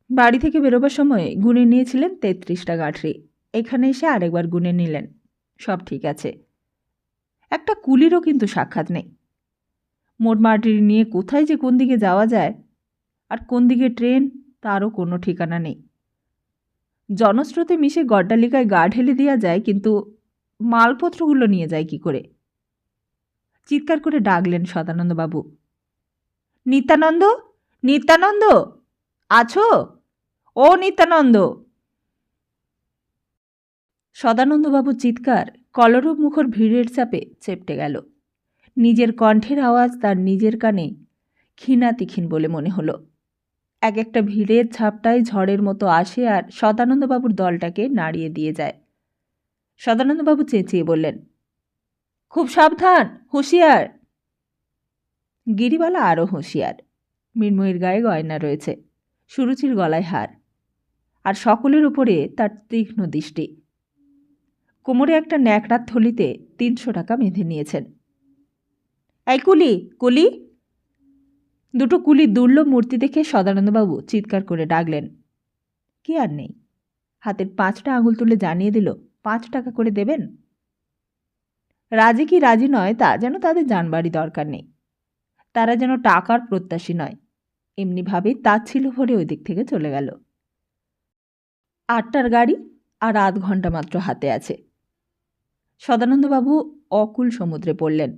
বাড়ি থেকে বেরোবার সময় গুনে নিয়েছিলেন 33টা গাঁঠরি। এখানে এসে আরেকবার গুনে নিলেন, সব ঠিক আছে। একটা কুলিরও কিন্তু সাক্ষাৎ নেই। মোটমাটি নিয়ে কোথায় যে কোন দিকে যাওয়া যায় আর কোন দিকে ট্রেন, তারও কোনো ঠিকানা নেই। জনস্রোতে মিশে গড্ডালিকায় গা ঢেলে দেওয়া যায়, কিন্তু মালপত্রগুলো নিয়ে যায় কি করে? চিৎকার করে ডাকলেন সদানন্দবাবু, নিত্যানন্দ, নিত্যানন্দ, আছো? ও নিত্যানন্দ! সদানন্দবাবুর চিৎকার কলরব মুখর ভিড়ের চাপে চেপটে গেল। নিজের কণ্ঠের আওয়াজ তার নিজের কানে ক্ষীণাতিক্ষীণ বলে মনে হলো। এক একটা ভিড়ের ঝাপটায় ঝড়ের মতো আসে আর সদানন্দবাবুর দলটাকে নাড়িয়ে দিয়ে যায়। সদানন্দবাবু চেঁচিয়ে বললেন, খুব সাবধান, হুঁশিয়ার। গিরিবালা আরও হুঁশিয়ার। মৃন্ময়ীর গায়ে গয়না রয়েছে, সুরুচির গলায় হার, আর সকলের উপরে তার তীক্ষ্ণ দৃষ্টি। কোমরে একটা ন্যাকড়ার থলিতে 300 টাকা বেঁধে নিয়েছেন। এই কুলি, কুলি! 2টো কুলির দুর্লভ মূর্তি দেখে সদানন্দবাবু চিৎকার করে ডাকলেন। কি আর নেই, হাতের 5টা আঙুল তুলে জানিয়ে দিল 5 টাকা করে দেবেন। রাজি কি রাজি নয় তা যেন তাদের জানবারই দরকার নেই। তারা যেন টাকার প্রত্যাশী নয়, এমনিভাবেই তাচ্ছিল ভরে ওই দিক থেকে চলে গেল। 8টার গাড়ি আর 8 ঘন্টা মাত্র হাতে আছে। সদানন্দবাবু অকুল সমুদ্রে পড়লেন।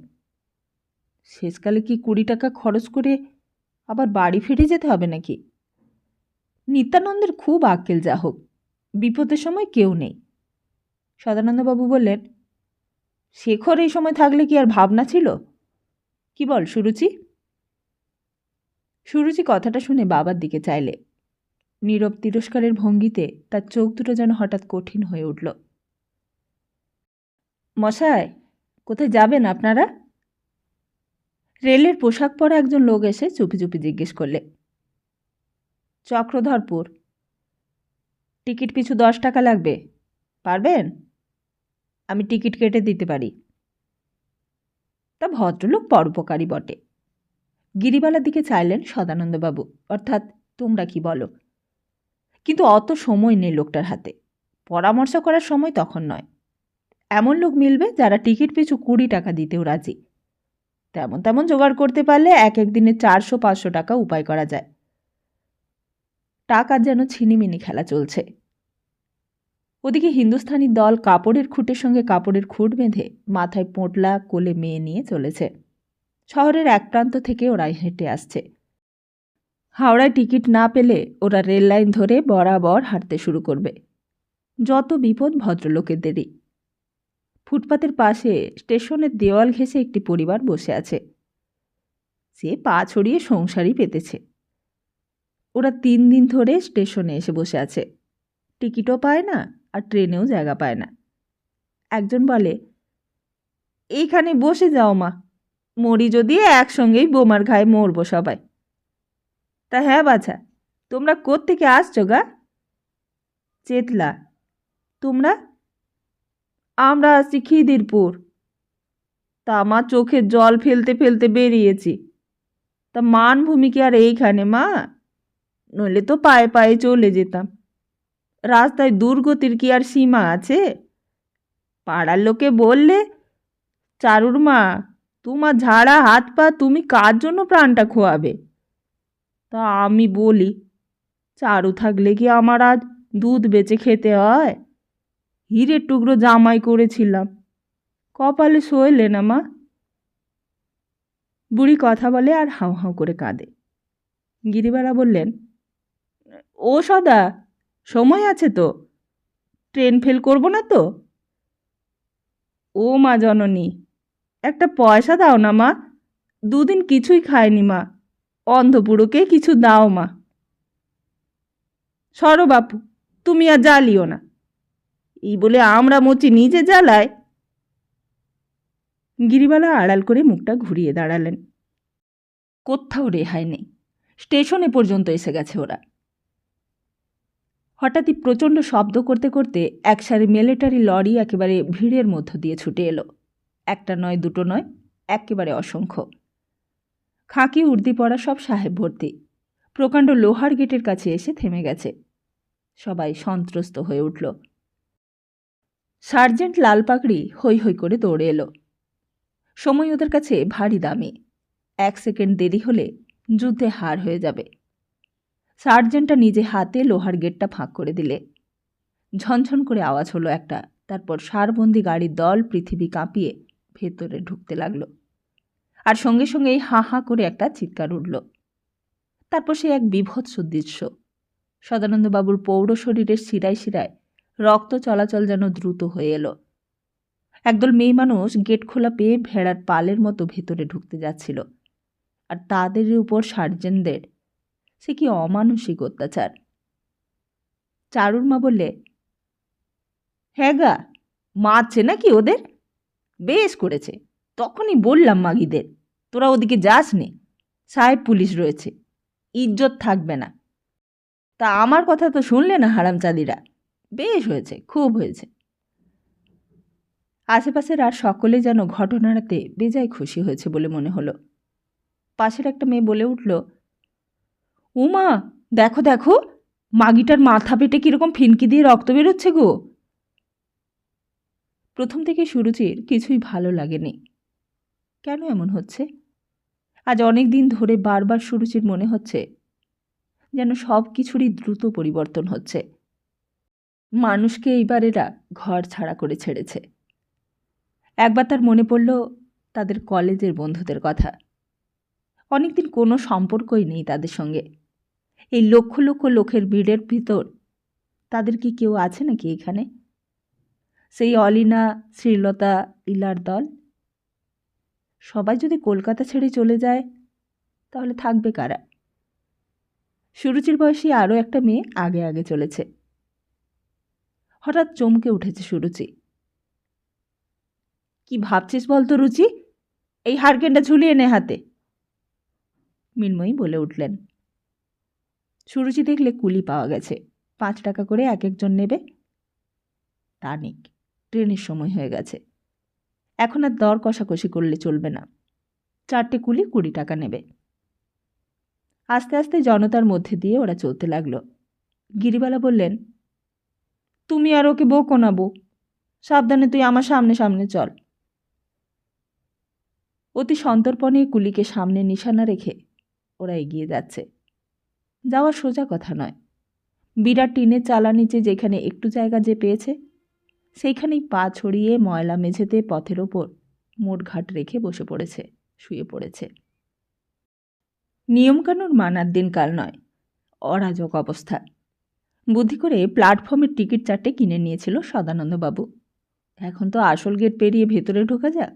শেষকালে কি 20 টাকা খরচ করে আবার বাড়ি ফিরে যেতে হবে নাকি? নিত্যানন্দের খুব আক্কেল, যা হোক, বিপদের সময় কেউ নেই। সদানন্দবাবু বললেন, শেখর এই সময় থাকলে কি আর ভাবনা ছিল? কি বল সুরুচি? সুরুচি কথাটা শুনে বাবার দিকে চাইলে। নীরব তিরস্কারের ভঙ্গিতে তার চোখ দুটো যেন হঠাৎ কঠিন হয়ে উঠল। মশাই, কোথায় যাবেন আপনারা? রেলের পোশাক পরা একজন লোক এসে চুপি চুপি জিজ্ঞেস করলে। চক্রধরপুর। টিকিট পিছু 10 টাকা লাগবে, পারবেন? আমি টিকিট কেটে দিতে পারি। তা ভদ্রলোক পরোপকারী বটে। গিরিবালার দিকে চাইলেন সদানন্দবাবু, অর্থাৎ তোমরা কি বলো। কিন্তু অত সময় নেই লোকটার হাতে, পরামর্শ করার সময় তখন নয়। এমন লোক মিলবে যারা টিকিট পিছু 20 টাকা দিতেও রাজি। তেমন তেমন জোগাড় করতে পারলে এক দিনে 400-500 টাকা উপায় করা যায়। টাকার যেন ছিনিমিনি খেলা চলছে। ওদিকে হিন্দুস্থানি দল কাপড়ের খুঁটের সঙ্গে কাপড়ের খুঁট বেঁধে মাথায় পোঁটলা কোলে মেয়ে নিয়ে চলেছে। শহরের এক প্রান্ত থেকে ওরা হেঁটে আসছে। হাওড়ায় টিকিট না পেলে ওরা রেল লাইন ধরে বরাবর হাঁটতে শুরু করবে। যত বিপদ ভদ্রলোকেদেরই। ফুটপাতের পাশে স্টেশনের দেওয়াল ঘেঁষে একটি পরিবার বসে আছে। সে পা ছড়িয়ে সংসারই পেতেছে। ওরা 3 দিন ধরে স্টেশনে এসে বসে আছে। টিকিটও পায় না, আর ট্রেনেও জায়গা পায় না। একজন বলে, এইখানে বসে যাও মা, মরি যদি একসঙ্গেই বোমার ঘায়ে মরবো সবাই। তা হ্যাঁ বাছা, তোমরা কোত্থেকে আসছো গা? চেতলা। তোমরা? আমরা আসছি খিদিরপুর। তা আমার চোখে জল ফেলতে ফেলতে বেরিয়েছি। তা মানভূমি কি আর এইখানে মা? নইলে তো পায়ে পায়ে চলে যেতাম। রাস্তায় দুর্গতির কি আর সীমা আছে? পাড়ার লোকে বললে, চারুর মা, তোমার ঝাড়া হাত পা তুমি কার জন্য প্রাণটা খোয়াবে? তা আমি বলি, চারু থাকলে কি আমার আজ দুধ বেচে খেতে হয়? হীরের টুকরো জামাই করেছিলাম, কপালে সইলে না মা। বুড়ি কথা বলে আর হাউ হাউ করে কাঁদে। গিরিবালা বললেন, ও সদা, সময় আছে তো, ট্রেন ফেল করবো না তো? ও মা জননী, একটা পয়সা দাও না মা, 2 দিন কিছুই খায়নি মা, অন্ধপুরোকে কিছু দাও মা। সরো বাপু, তুমি আর জ্বালিও না। এই বলে আমরা মুচি নিজে জ্বালায়। গিরিবালা আড়াল করে মুখটা ঘুরিয়ে দাঁড়ালেন। কোথাও রেহাই নেই, স্টেশনে পর্যন্ত এসে গেছে ওরা। হঠাৎই প্রচণ্ড শব্দ করতে করতে একসারি মিলিটারি লরি একেবারে ভিড়ের মধ্য দিয়ে ছুটে এলো। একটা নয়, দুটো নয়, একেবারে অসংখ্য। খাঁকি উর্দি পরা সব সাহেব ভর্তি। প্রকাণ্ড লোহার গেটের কাছে এসে থেমে গেছে। সবাই সন্ত্রস্ত হয়ে উঠল। সার্জেন্ট লাল পাগড়ি হৈ হৈ করে দৌড়ে এলো। সময় ওদের কাছে ভারী দামি। 1 সেকেন্ড দেরি হলে যুদ্ধে হার হয়ে যাবে। সার্জেন্টটা নিজে হাতে লোহার গেটটা ফাঁক করে দিলে। ঝনঝন করে আওয়াজ হলো একটা, তারপর সারবন্দি গাড়ির দল পৃথিবী কাঁপিয়ে ভেতরে ঢুকতে লাগলো। আর সঙ্গে সঙ্গেই হাঁ হাঁ করে একটা চিৎকার উঠল। তারপর সে এক বীভৎস দৃশ্য। সদানন্দবাবুর পৌর শরীরের শিরায় শিরায় রক্ত চলাচল যেন দ্রুত হয়ে এলো। একদল মেয়ে মানুষ গেট খোলা পেয়ে ভেড়ার পালের মতো ভেতরে ঢুকতে যাচ্ছিল। আর তাদের উপর সার্জেন্টদের সে কি অমানসিক অত্যাচার! চারুর মা বললে, হ্যাঁ গা, মারছে নাকি ওদের? বেশ করেছে, তখনই বললাম মাগিদের, তোরা ওদিকে যাস নে, সাহেব পুলিশ রয়েছে, ইজ্জত থাকবে না। তা আমার কথা তো শুনলে না হারামচাঁদিরা। বেশ হয়েছে, খুব হয়েছে। আশেপাশের আর সকলে যেন ঘটনাটাতে বেজায় খুশি হয়েছে বলে মনে হলো। পাশের একটা মেয়ে বলে উঠল, উমা, দেখো দেখো, মাগিটার মাথা পেটে কিরকম ফিনকি দিয়ে রক্ত বেরোচ্ছে গো। প্রথম থেকে সুরুচির কিছুই ভালো লাগেনি। কেন এমন হচ্ছে? আজ অনেক দিন ধরে বারবার সুরুচির মনে হচ্ছে যেন সব কিছুরই দ্রুত পরিবর্তন হচ্ছে। মানুষকে এইবার এরা ঘর ছাড়া করে ছেড়েছে। একবার তার মনে পড়ল তাদের কলেজের বন্ধুদের কথা। অনেকদিন কোনো সম্পর্কই নেই তাদের সঙ্গে। এই লক্ষ লক্ষ লোকের ভিড়ের ভিতর তাদের কি কেউ আছে নাকি এখানে? সেই অলিনা, শ্রীলতা, ইলার দল সবাই যদি কলকাতা ছেড়ে চলে যায় তাহলে থাকবে কারা? সুরুচির বয়সী আরও একটা মেয়ে আগে আগে চলেছে। হঠাৎ চমকে উঠেছে সুরুচি। কি ভাবছিস বলতো রুচি? এই হারকেনটা ঝুলিয়ে নে হাতে। মৃন্ময়ী বলে উঠলেন। সুরুচি দেখলে কুলি পাওয়া গেছে, 5 টাকা করে এক একজন নেবে। তা নিক, ট্রেনের সময় হয়ে গেছে, এখন আর দর কষাকষি করলে চলবে না। 4টে কুলি 20 টাকা নেবে। আস্তে আস্তে জনতার মধ্যে দিয়ে ওরা চলতে লাগলো। গিরিবালা বললেন, তুমি আর ওকে বকো না বউ, সাবধানে তুই আমার সামনে সামনে চল। অতি সন্তর্পণে কুলিকে সামনে নিশানা রেখে ওরা এগিয়ে যাচ্ছে। যাওয়া সোজা কথা নয়। বিরাট টিনের চালা নিচে যেখানে একটু জায়গা যে পেয়েছে, সেইখানেই পা ছড়িয়ে ময়লা মেঝেতে পথের ওপর মোটঘাট রেখে বসে পড়েছে, শুয়ে পড়েছে। নিয়মকানুন মানার দিনকাল নয়, অরাজক অবস্থা। বুদ্ধি করে প্ল্যাটফর্মের টিকিট 4টে কিনে নিয়েছিল সদানন্দবাবু। এখন তো আসল গেট পেরিয়ে ভেতরে ঢোকা যাক,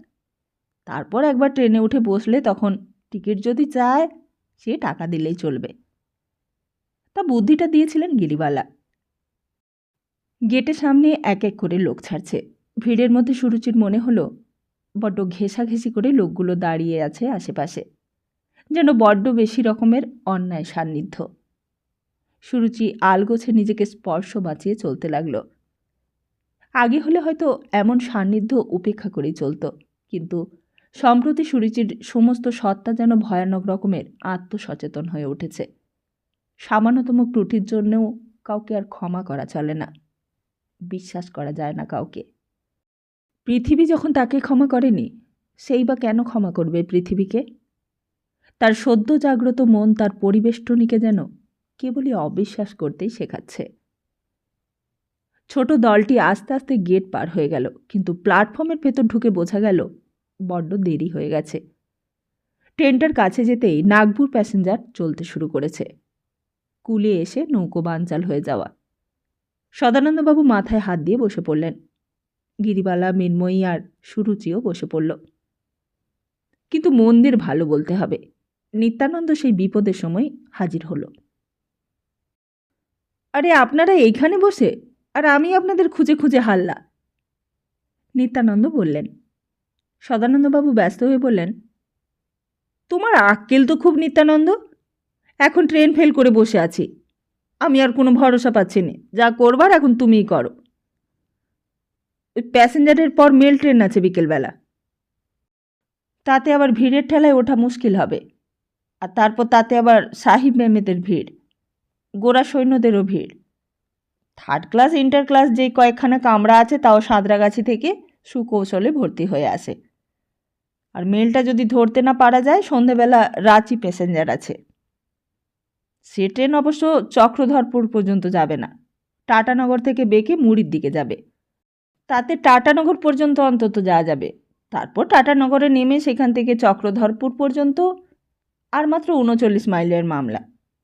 তারপর একবার ট্রেনে উঠে বসলে তখন টিকিট যদি চায় সে টাকা দিলেই চলবে। তা বুদ্ধিটা দিয়েছিলেন গিরিবালা। গেটের সামনে এক এক করে লোক ছাড়ছে। ভিড়ের মধ্যে সুরুচির মনে হলো বড্ড ঘেঁষাঘেঁষি করে লোকগুলো দাঁড়িয়ে আছে আশেপাশে, যেন বড্ড বেশি রকমের অন্যায় সান্নিধ্য। সুরুচি আলগোছে নিজেকে স্পর্শ বাঁচিয়ে চলতে লাগলো। আগে হলে হয়তো এমন সান্নিধ্য উপেক্ষা করেই চলত, কিন্তু সম্প্রতি সুরুচির সমস্ত সত্তা যেন ভয়ানক রকমের আত্মসচেতন হয়ে উঠেছে। সামান্যতম ত্রুটির জন্যও কাউকে আর ক্ষমা করা চলে না, বিশ্বাস করা যায় না কাউকে। পৃথিবী যখন তাকে ক্ষমা করেনি, সেই বা কেন ক্ষমা করবে পৃথিবীকে? তার সদ্য জাগ্রত মন তার পরিবেষ্টনীকে যেন কেবলই অবিশ্বাস করতেই শেখাচ্ছে। ছোট দলটি আস্তে আস্তে গেট পার হয়ে গেল, কিন্তু প্ল্যাটফর্মের ভেতর ঢুকে বোঝা গেল বড্ড দেরি হয়ে গেছে। ট্রেনটার কাছে যেতেই নাগপুর প্যাসেঞ্জার চলতে শুরু করেছে। কুলে এসে নৌকো বানচাল হয়ে যাওয়া। সদানন্দবাবু মাথায় হাত দিয়ে বসে পড়লেন। গিরিবালা, মৃন্ময়ী আর সুরুচিও বসে পড়ল। কিন্তু মন্দির ভালো বলতে হবে, নিত্যানন্দ সেই বিপদের সময় হাজির হলো। আরে আপনারা এইখানে বসে, আর আমি আপনাদের খুঁজে খুঁজে হাল্লা, নিত্যানন্দ বললেন। সদানন্দবাবু ব্যস্ত হয়ে বললেন, তোমার আক্কেল তো খুব নিত্যানন্দ, এখন ট্রেন ফেল করে বসে আছি, আমি আর কোনো ভরসা পাচ্ছি না, যা করবার এখন তুমিই করো। ওই প্যাসেঞ্জারের পর মেল ট্রেন আছে বিকেলবেলা, তাতে আবার ভিড়ের ঠেলায় ওঠা মুশকিল হবে, আর তারপর তাতে আবার সাহিব মেমেদের ভিড়, গোরা সৈন্যদেরও ভিড়। 3rd ক্লাস ইন্টার ক্লাস যেই কয়েকখানা কামরা আছে তাও সাঁতরাগাছি থেকে সুকৌশলে ভর্তি হয়ে আসে। আর মেলটা যদি ধরতে না পারা যায়, সন্ধেবেলা রাঁচি প্যাসেঞ্জার আছে। সে ট্রেন অবশ্য চক্রধরপুর পর্যন্ত যাবে না, টাটানগর থেকে বেঁকে মুড়ির দিকে যাবে। তাতে টাটানগর পর্যন্ত অন্তত যাওয়া যাবে, তারপর টাটানগরে নেমে সেখান থেকে চক্রধরপুর পর্যন্ত আর মাত্র 39 মাইলের মামলা।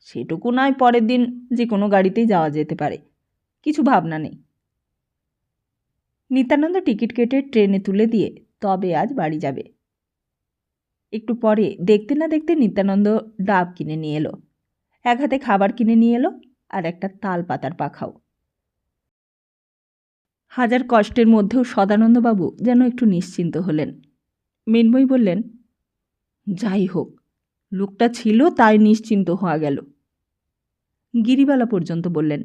সেটুকু নয়, পরের দিন যে কোনো গাড়িতেই যাওয়া যেতে পারে, কিছু ভাবনা নেই। নিত্যানন্দ টিকিট কেটে ট্রেনে তুলে দিয়ে তবে আজ বাড়ি যাবে। একটু পরে দেখতে না দেখতে নিত্যানন্দ ডাব কিনে নিয়ে এলো, এক হাতে খাবার কিনে নিয়ে এলো, আর একটা তাল পাতার পাখাও। হাজার কষ্টের মধ্যেও সদানন্দবাবু যেন একটু নিশ্চিন্ত হলেন। মৃন্ময়ী বললেন, যাই হোক, লোকটা ছিল তাই নিশ্চিন্ত হওয়া গেল। গিরিবালা পর্যন্ত বললেন,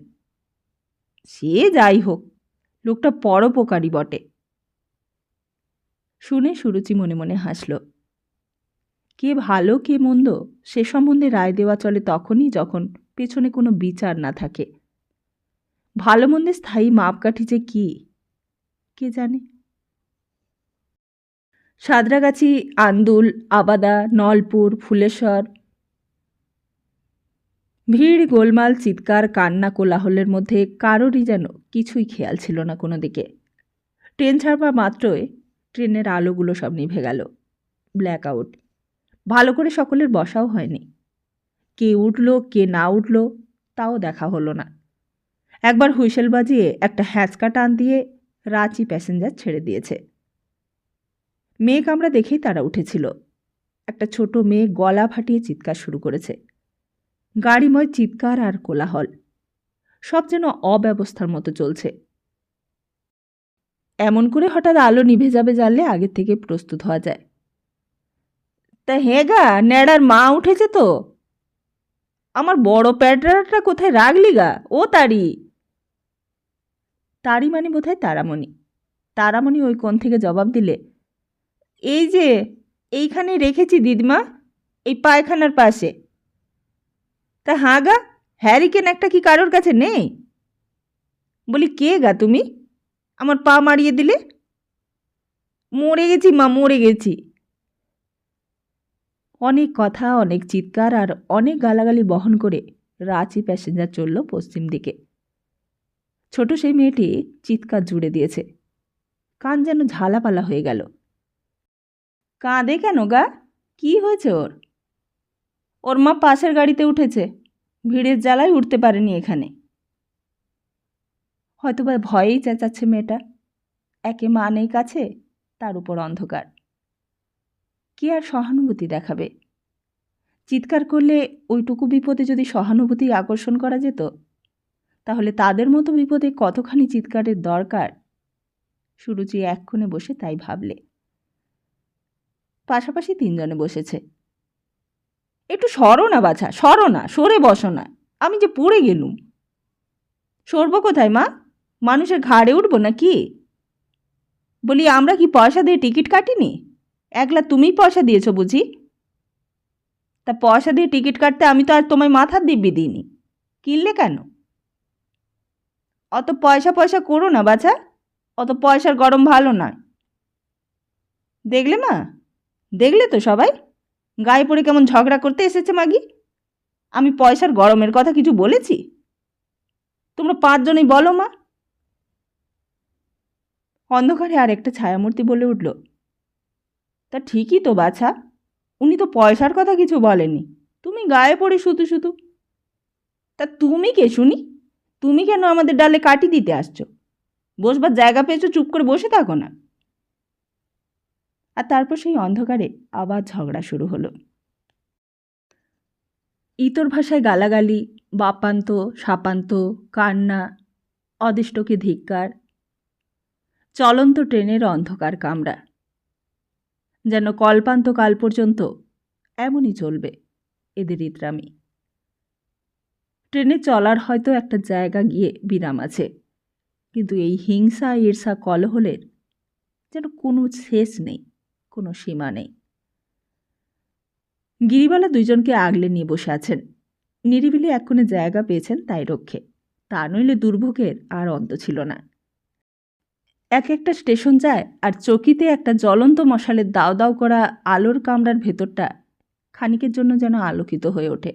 সে যাই হোক, লোকটা পরোপকারী বটে। শুনে সুরুচি মনে মনে হাসল। কে ভালো কে মন্দ সে সম্বন্ধে রায় দেওয়া চলে তখনই যখন পেছনে কোনো বিচার না থাকে। ভালো মন্দের স্থায়ী মাপকাঠি যে কি কে জানে। সাঁতরাগাছি, আন্দুল, আবাদা, নলপুর, ফুলেশ্বর, ভিড়, গোলমাল, চিৎকার, কান্না, কোলাহলের মধ্যে কারোরই যেন কিছুই খেয়াল ছিল না কোনো দিকে। ট্রেন ছাড়বা মাত্রই ট্রেনের আলোগুলো সব নিভে গেল। Black out. ভালো করে সকলের বসাও হয়নি। কে উঠল কে না উঠল তাও দেখা হলো না। একবার হুইসেল বাজিয়ে একটা হ্যাঁচকা টান দিয়ে রাঁচি প্যাসেঞ্জার ছেড়ে দিয়েছে। মেয়ে কামরা দেখেই তারা উঠেছিল। একটা ছোট মেয়ে গলা ফাটিয়ে চিৎকার শুরু করেছে। গাড়িময় চিৎকার আর কোলাহল, সব যেন অব্যবস্থার মতো চলছে। এমন করে হঠাৎ আলো নিভে যাবে জানলে আগের থেকে প্রস্তুত হওয়া যায়। তা হে গা, ন্যাড়ার মা উঠেছে তো? আমার বড় প্যাডরাটা কোথায় রাখলি গা? ও তারি। তারি মানে বোধহয় তারামণি। তারামণি ওই কোণ থেকে জবাব দিলে, এই যে এইখানে রেখেছি দিদিমা, এই পায়খানার পাশে। তা হাঁ গা, হ্যারিকেন একটা কি কারোর কাছে নেই? বলি, কে গা তুমি? আমার পা মারিয়ে দিলে। মরে গেছি মা, মরে গেছি। অনেক কথা, অনেক চিৎকার আর অনেক গালাগালি বহন করে রাঁচি প্যাসেঞ্জার চলল পশ্চিম দিকে। ছোট সেই মেয়েটি চিৎকার জুড়ে দিয়েছে, কান যেন ঝালাপালা হয়ে গেল। কাঁদে কেন গা? কি হয়েছে ওর? ওর মা পাশের গাড়িতে উঠেছে, ভিড়ের জ্বালায় উঠতে পারেনি এখানে। হয়তোবা ভয়েই চেঁচাচ্ছে মেয়েটা। একে মা নেই কাছে, তার উপর অন্ধকার। কি আর সহানুভূতি দেখাবে? চিৎকার করলে ওইটুকু বিপদে যদি সহানুভূতি আকর্ষণ করা যেত, তাহলে তাদের মতো বিপদে কতখানি চিৎকারের দরকার। সুরুচি এক কোণে বসে তাই ভাবলে। পাশাপাশি তিনজনে বসেছে। একটু সরো না বাছা, সরো না, সরে বসো না, আমি যে পড়ে গেলুম। সরবো কোথায় মা? মানুষের ঘাড়ে উঠবো না কি? বলি, আমরা কি পয়সা দিয়ে টিকিট কাটিনি? একলা তুমিই পয়সা দিয়েছ বুঝি? তা পয়সা দিয়ে টিকিট কাটতে আমি তো আর তোমায় মাথার দিব্যি দিইনি। কিনলে কেন? অত পয়সা পয়সা করো না বাছা, অত পয়সার গরম ভালো নয়। দেখলে মা, দেখলে তো সবাই গায়ে পড়ে কেমন ঝগড়া করতে এসেছে মাগি। আমি পয়সার গরমের কথা কিছু বলেছি? তোমরা পাঁচজনই বলো মা। অন্ধকারে আর একটা ছায়ামূর্তি বলে উঠল, তা ঠিকই তো বাছা, উনি তো পয়সার কথা কিছু বলেনি, তুমি গায়ে পড়ে শুধু শুধু। তা তুমি কে শুনি? তুমি কেন আমাদের ডালে কাটি দিতে আসছো? বসবার জায়গা পেয়েছো, চুপ করে বসে থাকো না। আর তারপর সেই অন্ধকারে আবার ঝগড়া শুরু হলো। ইতর ভাষায় গালাগালি, বাপান্ত সাপান্ত, কান্না, অদিষ্টকে ধিক্কার। চলন্ত ট্রেনের অন্ধকার কামরা। যেন কল্পান্তকাল পর্যন্ত এমনই চলবে এদের ইতরামি। ট্রেনে চলার হয়তো একটা জায়গা গিয়ে বিরাম আছে, কিন্তু এই হিংসা ঈর্ষা কলহলের যেন কোনো শেষ নেই, কোনো সীমা নেই। গিরিবালা দুইজনকে আগলে নিয়ে বসে আছেন। নিরিবিলি এক কোণে জায়গা পেয়েছেন তাই রক্ষে, তা নইলে দুর্ভোগের আর অন্ত ছিল না। এক একটা স্টেশন যায় আর চকিতে একটা জ্বলন্ত মশালের দাও দাও করা আলোর কামরার ভেতরটা খানিকের জন্য যেন আলোকিত হয়ে ওঠে।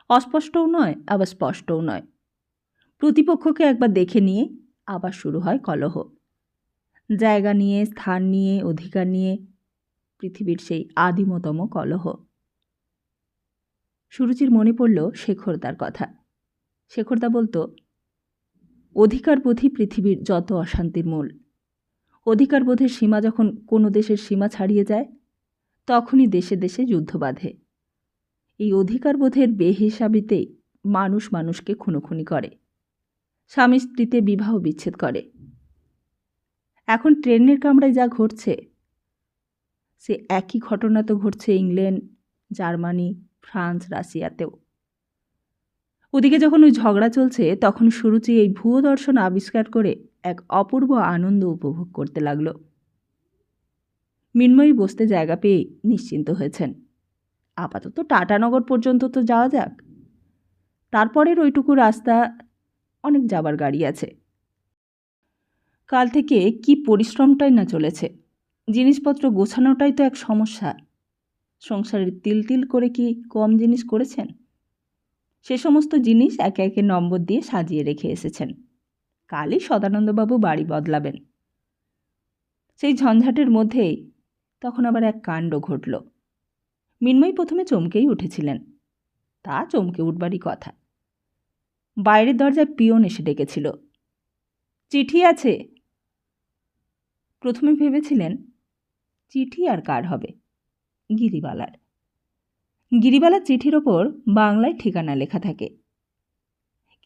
অস্পষ্টও নয়, আবার স্পষ্টও নয়। প্রতিপক্ষকে একবার দেখে নিয়ে আবার শুরু হয় কলহ। জায়গা নিয়ে, স্থান নিয়ে, অধিকার নিয়ে পৃথিবীর সেই আদিমতম কলহ। সুরুচির মনে পড়ল শেখরদার কথা। শেখরদা বলতো, অধিকারবোধই পৃথিবীর যত অশান্তির মূল। অধিকারবোধের সীমা যখন কোনো দেশের সীমা ছাড়িয়ে যায়, তখনই দেশে দেশে যুদ্ধ বাধে। এই অধিকারবোধের বেহিসাবিতেই মানুষ মানুষকে খুনোখুনি করে, স্বামী স্ত্রীতে বিবাহ বিচ্ছেদ করে। এখন ট্রেনের কামরায় যা ঘটছে, সে একই ঘটনা তো ঘটছে ইংল্যান্ড, জার্মানি, ফ্রান্স, রাশিয়াতেও। ওদিকে যখন ওই ঝগড়া চলছে, তখন সুরুচি এই ভুয়ো দর্শন আবিষ্কার করে এক অপূর্ব আনন্দ উপভোগ করতে লাগল। মৃন্ময়ী বসতে জায়গা পেয়ে নিশ্চিন্ত হয়েছেন। আপাতত টাটানগর পর্যন্ত তো যাওয়া যাক, তারপরের ওইটুকু রাস্তা অনেক যাবার গাড়ি আছে। কাল থেকে কি পরিশ্রমটাই না চলেছে, জিনিসপত্র গোছানোটাই তো এক সমস্যা। সংসারের তিল তিল করে কি কম জিনিস করেছেন? সে সমস্ত জিনিস একে একে নম্বর দিয়ে সাজিয়ে রেখে এসেছেন। কালই সদানন্দবাবু বাড়ি বদলাবেন। সেই ঝঞ্ঝাটের মধ্যেই তখন আবার এক কাণ্ড ঘটল। মৃন্ময়ী প্রথমে চমকেই উঠেছিলেন, তা চমকে উঠবারই কথা। বাইরের দরজায় পিয়ন এসে ডেকেছিল, চিঠি আছে। প্রথমে ভেবেছিলেন চিঠি আর কার হবে, গিরিবালার। গিরিবালার চিঠির ওপর বাংলায় ঠিকানা লেখা থাকে,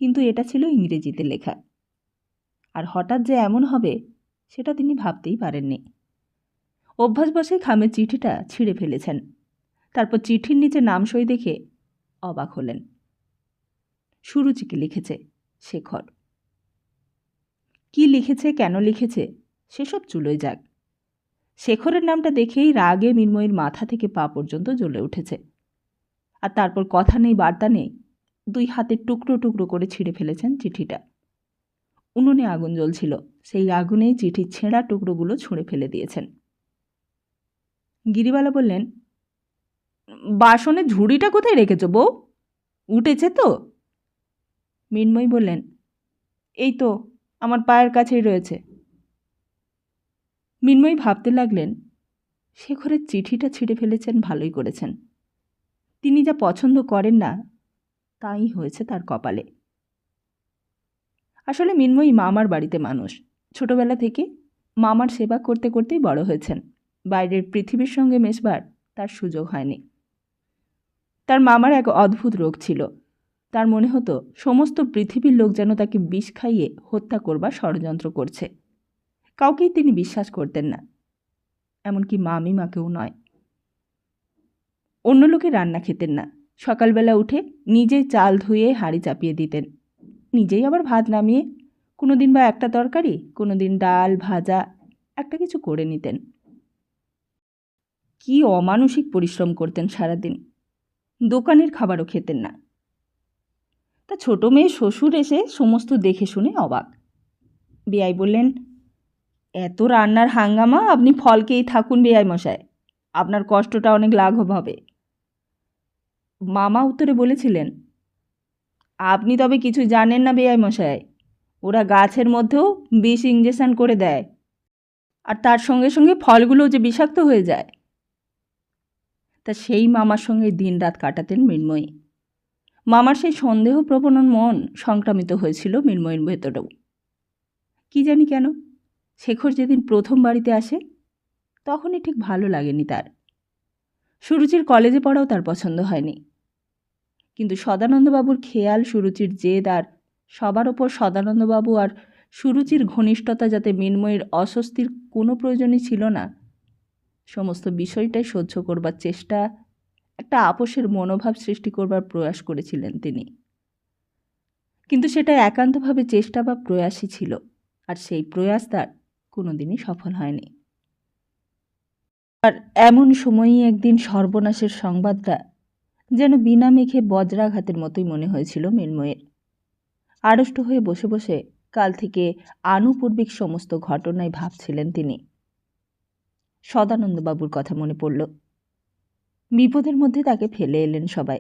কিন্তু এটা ছিল ইংরেজিতে লেখা। আর হঠাৎ যে এমন হবে সেটা তিনি ভাবতেই পারেননি। অভ্যাসবশে খামের চিঠিটা ছিঁড়ে ফেলেছেন। তারপর চিঠির নিচে নাম সই দেখে অবাক হলেন। সুরুচিকে লিখেছে শেখর। কি লিখেছে, কেন লিখেছে, সেসব চুলোয় যাক। শেখরের নামটা দেখেই রাগে মৃন্ময়ীর মাথা থেকে পা পর্যন্ত জ্বলে উঠেছে। আর তারপর কথা নেই বার্তা নেই, 2 হাতে টুকরো টুকরো করে ছিঁড়ে ফেলেছেন চিঠিটা। উনুনে আগুন জ্বলছিল, সেই আগুনেই চিঠির ছেঁড়া টুকরোগুলো ছুঁড়ে ফেলে দিয়েছেন। গিরিবালা বললেন, বাসনের ঝুড়িটা কোথায় রেখেছ বউ? উঠেছে তো? মৃন্ময়ী বললেন, এই তো আমার পায়ের কাছেই রয়েছে। মৃন্ময়ী ভাবতে লাগলেন, শেখরের চিঠিটা ছিঁড়ে ফেলেছেন, ভালোই করেছেন। তিনি যা পছন্দ করেন না তাই হয়েছে তার কপালে। আসলে মৃন্ময়ী মামার বাড়িতে মানুষ। ছোটবেলা থেকে মামার সেবা করতে করতেই বড় হয়েছেন। বাইরের পৃথিবীর সঙ্গে মেশবার তার সুযোগ হয়নি। তার মামার এক অদ্ভুত রোগ ছিল। তার মনে হতো সমস্ত পৃথিবীর লোক যেন তাকে বিষ খাইয়ে হত্যা করবার ষড়যন্ত্র করছে। কাউকেই তিনি বিশ্বাস করতেন না, এমনকি মাকেও নয়। অন্য লোকে রান্না খেতেন না। সকালবেলা উঠে নিজেই চাল ধুয়ে হাঁড়ি চাপিয়ে দিতেন, নিজেই আবার ভাত নামিয়ে কোনো দিন বা একটা তরকারি, কোনো দিন ডাল ভাজা একটা কিছু করে নিতেন। কি অমানসিক পরিশ্রম করতেন সারাদিন। দোকানের খাবারও খেতেন না। তা ছোট মেয়ে শ্বশুর এসে সমস্ত দেখে শুনে অবাক। বেয়াই বললেন, এত রান্নার হাঙ্গামা, আপনি ফলকেই থাকুন বেয়াই মশাই, আপনার কষ্টটা অনেক লাঘব হবে। মামা উত্তরে বলেছিলেন, আপনি তবে কিছু জানেন না বেয়াই মশাই, ওরা গাছের মধ্যেও বিষ ইঞ্জেকশন করে দেয়, আর তার সঙ্গে সঙ্গে ফলগুলো যে বিষাক্ত হয়ে যায়। তা সেই মামার সঙ্গে দিনরাত কাটাতেন মৃন্ময়ী। মামার সেই সন্দেহপ্রবণ মন সংক্রামিত হয়েছিল মৃন্ময়ীর ভেতরেও। কি জানি কেন, শেখর যেদিন প্রথম বাড়িতে আসে তখনই ঠিক ভালো লাগেনি তার। সুরুচির কলেজে পড়াও তার পছন্দ হয়নি। কিন্তু সদানন্দবাবুর খেয়াল, সুরুচির জেদ আর সবার ওপর সদানন্দবাবু আর সুরুচির ঘনিষ্ঠতা, যাতে মৃন্ময়ীর অস্বস্তির কোনো প্রয়োজনই ছিল না, সমস্ত বিষয়টাই সহ্য করবার চেষ্টা, একটা আপোষের মনোভাব সৃষ্টি করবার প্রয়াস করেছিলেন তিনি। কিন্তু সেটা একান্তভাবে চেষ্টা বা প্রয়াসই ছিল, আর সেই প্রয়াস তার কোনোদিনই সফল হয়নি। আর এমন সময়ই একদিন সর্বনাশের সংবাদটা যেন বিনা মেঘে বজ্রাঘাতের মতোই মনে হয়েছিল মৃন্ময়ের। আড়ষ্ট হয়ে বসে বসে কাল থেকে আনুপূর্বিক সমস্ত ঘটনায় ভাবছিলেন তিনি। সদানন্দবাবুর কথা মনে পড়ল। বিপদের মধ্যে তাকে ফেলে এলেন সবাই।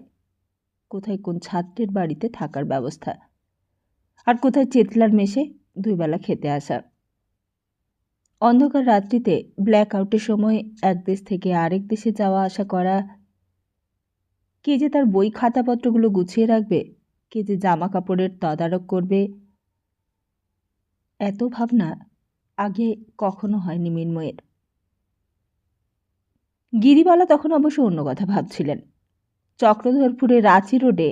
কোথায় কোন ছাত্রের বাড়িতে থাকার ব্যবস্থা, আর কোথায় চেতলার মেশে 2 বেলা খেতে আসা। অন্ধকার রাত্রিতে ব্ল্যাক আউটের সময় এক দেশ থেকে আরেক দেশে যাওয়া আসা করা। কে যে তার বই খাতাপত্রগুলো গুছিয়ে রাখবে, কে যে জামা কাপড়ের তদারক করবে, এত ভাবনা আগে কখনো হয়নি মৃন্ময়ের। গিরিবালা তখন অবশ্য অন্য কথা ভাবছিলেন। চক্রধরপুরে রাঁচি রোডে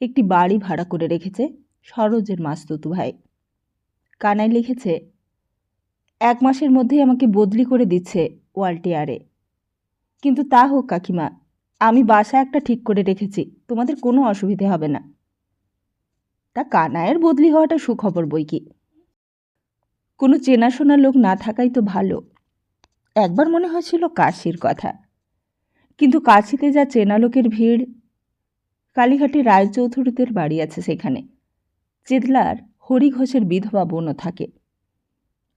একটি বাড়ি ভাড়া করে রেখেছে সরোজের মাস্তুতু ভাই। কানাই লিখেছে, 1 মাসের মধ্যেই আমাকে বদলি করে দিচ্ছে ওয়ালটিয়ারে। কিন্তু তা হোক কাকিমা, আমি বাসা একটা ঠিক করে রেখেছি, তোমাদের কোনো অসুবিধে হবে না। তা কানাইয়ের বদলি হওয়াটা সুখবর বই কি। কোনো চেনাশোনা লোক না থাকাই তো ভালো। একবার মনে হয়েছিল কাশির কথা, কিন্তু কাশিতে যা চেনা লোকের ভিড়। কালীঘাটে রায়চৌধুরীদের বাড়ি আছে সেখানে। চেতলার হরি ঘোষের বিধবা বোনও থাকে।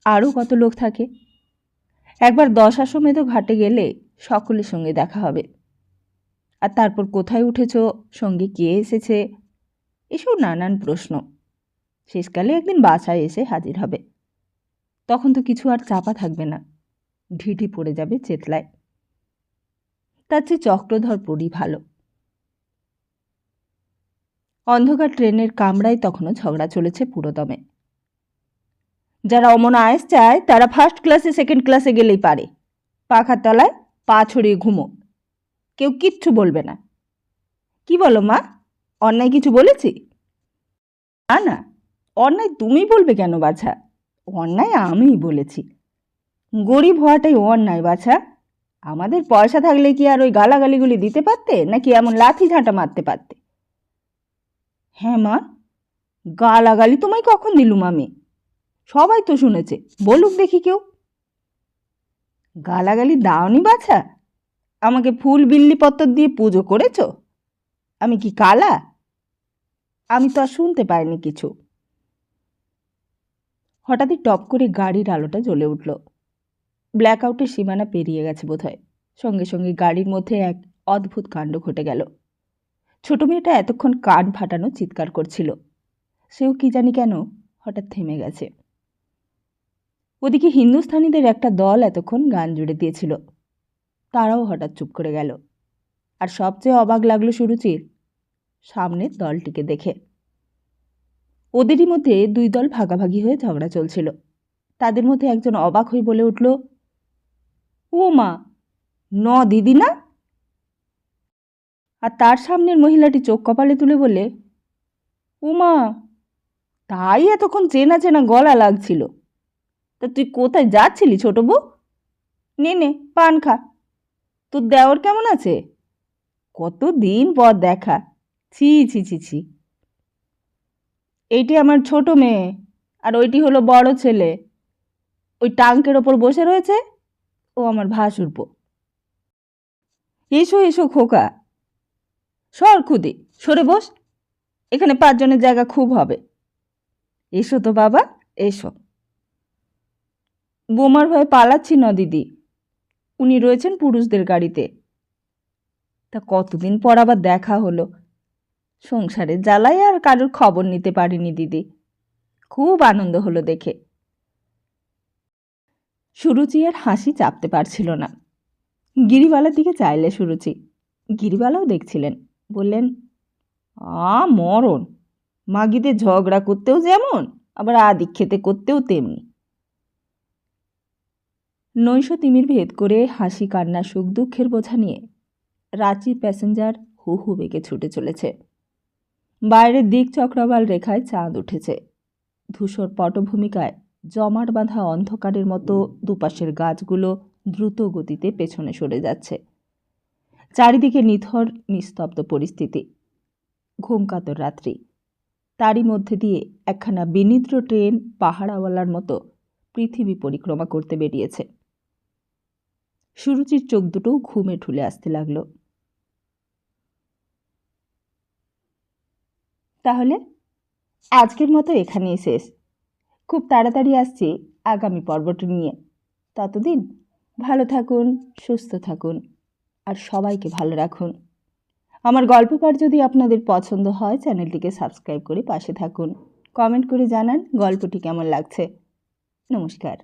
আরও কত লোক থাকে। একবার 10 আশ্রমেধ ঘাটে গেলে সকলের সঙ্গে দেখা হবে। আর তারপর কোথায় উঠেছ, সঙ্গে কে এসেছে, এসব নানান প্রশ্ন শেষকালে একদিন বাসায় এসে হাজির হবে। তখন তো কিছু আর চাপা থাকবে না, ঢিঢি পড়ে যাবে চেতলায়। তার চেয়ে চক্রধরপুরই ভালো। অন্ধকার ট্রেনের কামরায় তখনও ঝগড়া চলেছে পুরোদমে। যারা অমন আয়েস চায় তারা ফার্স্ট ক্লাসে সেকেন্ড ক্লাসে গেলেই পারে। পাখার তলায় পা ছড়িয়ে ঘুমো, কেউ কিচ্ছু বলবে না। কি বলো মা, অন্যায় কিছু বলেছি? না না, অন্যায় তুমি বলবে কেন বাছা, অন্যায় আমিই বলেছি। গরিব হওয়াটাই অন্যায় বাছা। আমাদের পয়সা থাকলে কি আর ওই গালাগালিগুলি দিতে পারতে, নাকি এমন লাথি ঝাঁটা মারতে পারতে? হ্যাঁ মা, গালাগালি তোমায় কখন দিলুম আমি? সবাই তো শুনেছে, বলুক দেখি কেউ। গালাগালি দাওনি বাছা? আমাকে ফুল বিল্লিপত্তর দিয়ে পুজো করেছ? আমি কি কালা? আমি তো আর শুনতে পাইনি কিছু। হঠাৎই টপ করে গাড়ির আলোটা জ্বলে উঠল। ব্ল্যাকআউটের সীমানা পেরিয়ে গেছে বোধহয়। সঙ্গে সঙ্গে গাড়ির মধ্যে এক অদ্ভুত কাণ্ড ঘটে গেল। ছোট মেয়েটা এতক্ষণ কান ফাটানো চিৎকার করছিল, সেও কি জানি কেন হঠাৎ থেমে গেছে। ওদিকে হিন্দুস্থানীদের একটা দল এতক্ষণ গান জুড়ে দিয়েছিল, তারাও হঠাৎ চুপ করে গেল। আর সবচেয়ে অবাক লাগলো সুরুচির সামনের দলটিকে দেখে। ওদেরই মধ্যে দুই দল ভাগাভাগি হয়ে ঝগড়া চলছিল। তাদের মধ্যে একজন অবাক হয়ে বলে উঠল, ও মা, দিদি না? আর তার সামনের মহিলাটি চোখ কপালে তুলে বলে, ও মা, তাই এতক্ষণ চেনা চেনা গলা লাগছিল। তা তুই কোথায় যাচ্ছিলি ছোট বউ? নে নে, পান খা। তোর দেওর কেমন আছে? কতদিন পর দেখা। ছি ছি ছি ছি। এইটি আমার ছোট মেয়ে, আর ওইটি হলো বড় ছেলে। ওই টাঙ্কের ওপর বসে রয়েছে, ও আমার ভাসুরপো। এসো এসো খোকা, সর খুদি, সরে বস। এখানে 5 জনের জায়গা খুব হবে। এসো তো বাবা, এসো। বোমার ভয়ে পালাচ্ছি না দিদি, উনি রয়েছেন পুরুষদের গাড়িতে। তা কতদিন পর আবার দেখা হলো। সংসারের জ্বালায় আর কারোর খবর নিতে পারিনি দিদি। খুব আনন্দ হলো দেখে। সুরুচি আর হাসি চাপতে পারছিল না। গিরিবালার দিকে চাইলে সুরুচি। গিরিবালাও দেখছিলেন। বললেন, মরণ, মাগিদের ঝগড়া করতেও যেমন, আবার আদিক্ষেতে করতেও তেমনি। নৈশ তিমির ভেদ করে হাসি কান্না সুখ দুঃখের বোঝা নিয়ে রাঁচি প্যাসেঞ্জার হু হু বেগে ছুটে চলেছে। বাইরের দিক চক্রবাল রেখায় চাঁদ উঠেছে। ধূসর পটভূমিকায় জমাট বাঁধা অন্ধকারের মতো দুপাশের গাছগুলো দ্রুত গতিতে পেছনে সরে যাচ্ছে। চারিদিকে নিথর নিস্তব্ধ পরিস্থিতি। ঘুমকাতর রাত্রি। তারই মধ্যে দিয়ে একখানা বিনিদ্র ট্রেন পাহাড়াওয়ালার মতো পৃথিবী পরিক্রমা করতে বেরিয়েছে। সুরুচির চোখ দুটো ঘুমে ঠুলে আসতে লাগলো। তাহলে আজকের মতো এখানেই শেষ। খুব তাড়াতাড়ি আসছি আগামী পর্বটি নিয়ে। ততদিন ভালো থাকুন, সুস্থ থাকুন, আর সবাইকে ভালো রাখুন। আমার গল্প পাঠ যদি আপনাদের পছন্দ হয়, চ্যানেলটিকে সাবস্ক্রাইব করে পাশে থাকুন। কমেন্ট করে জানান গল্পটি কেমন লাগছে। নমস্কার।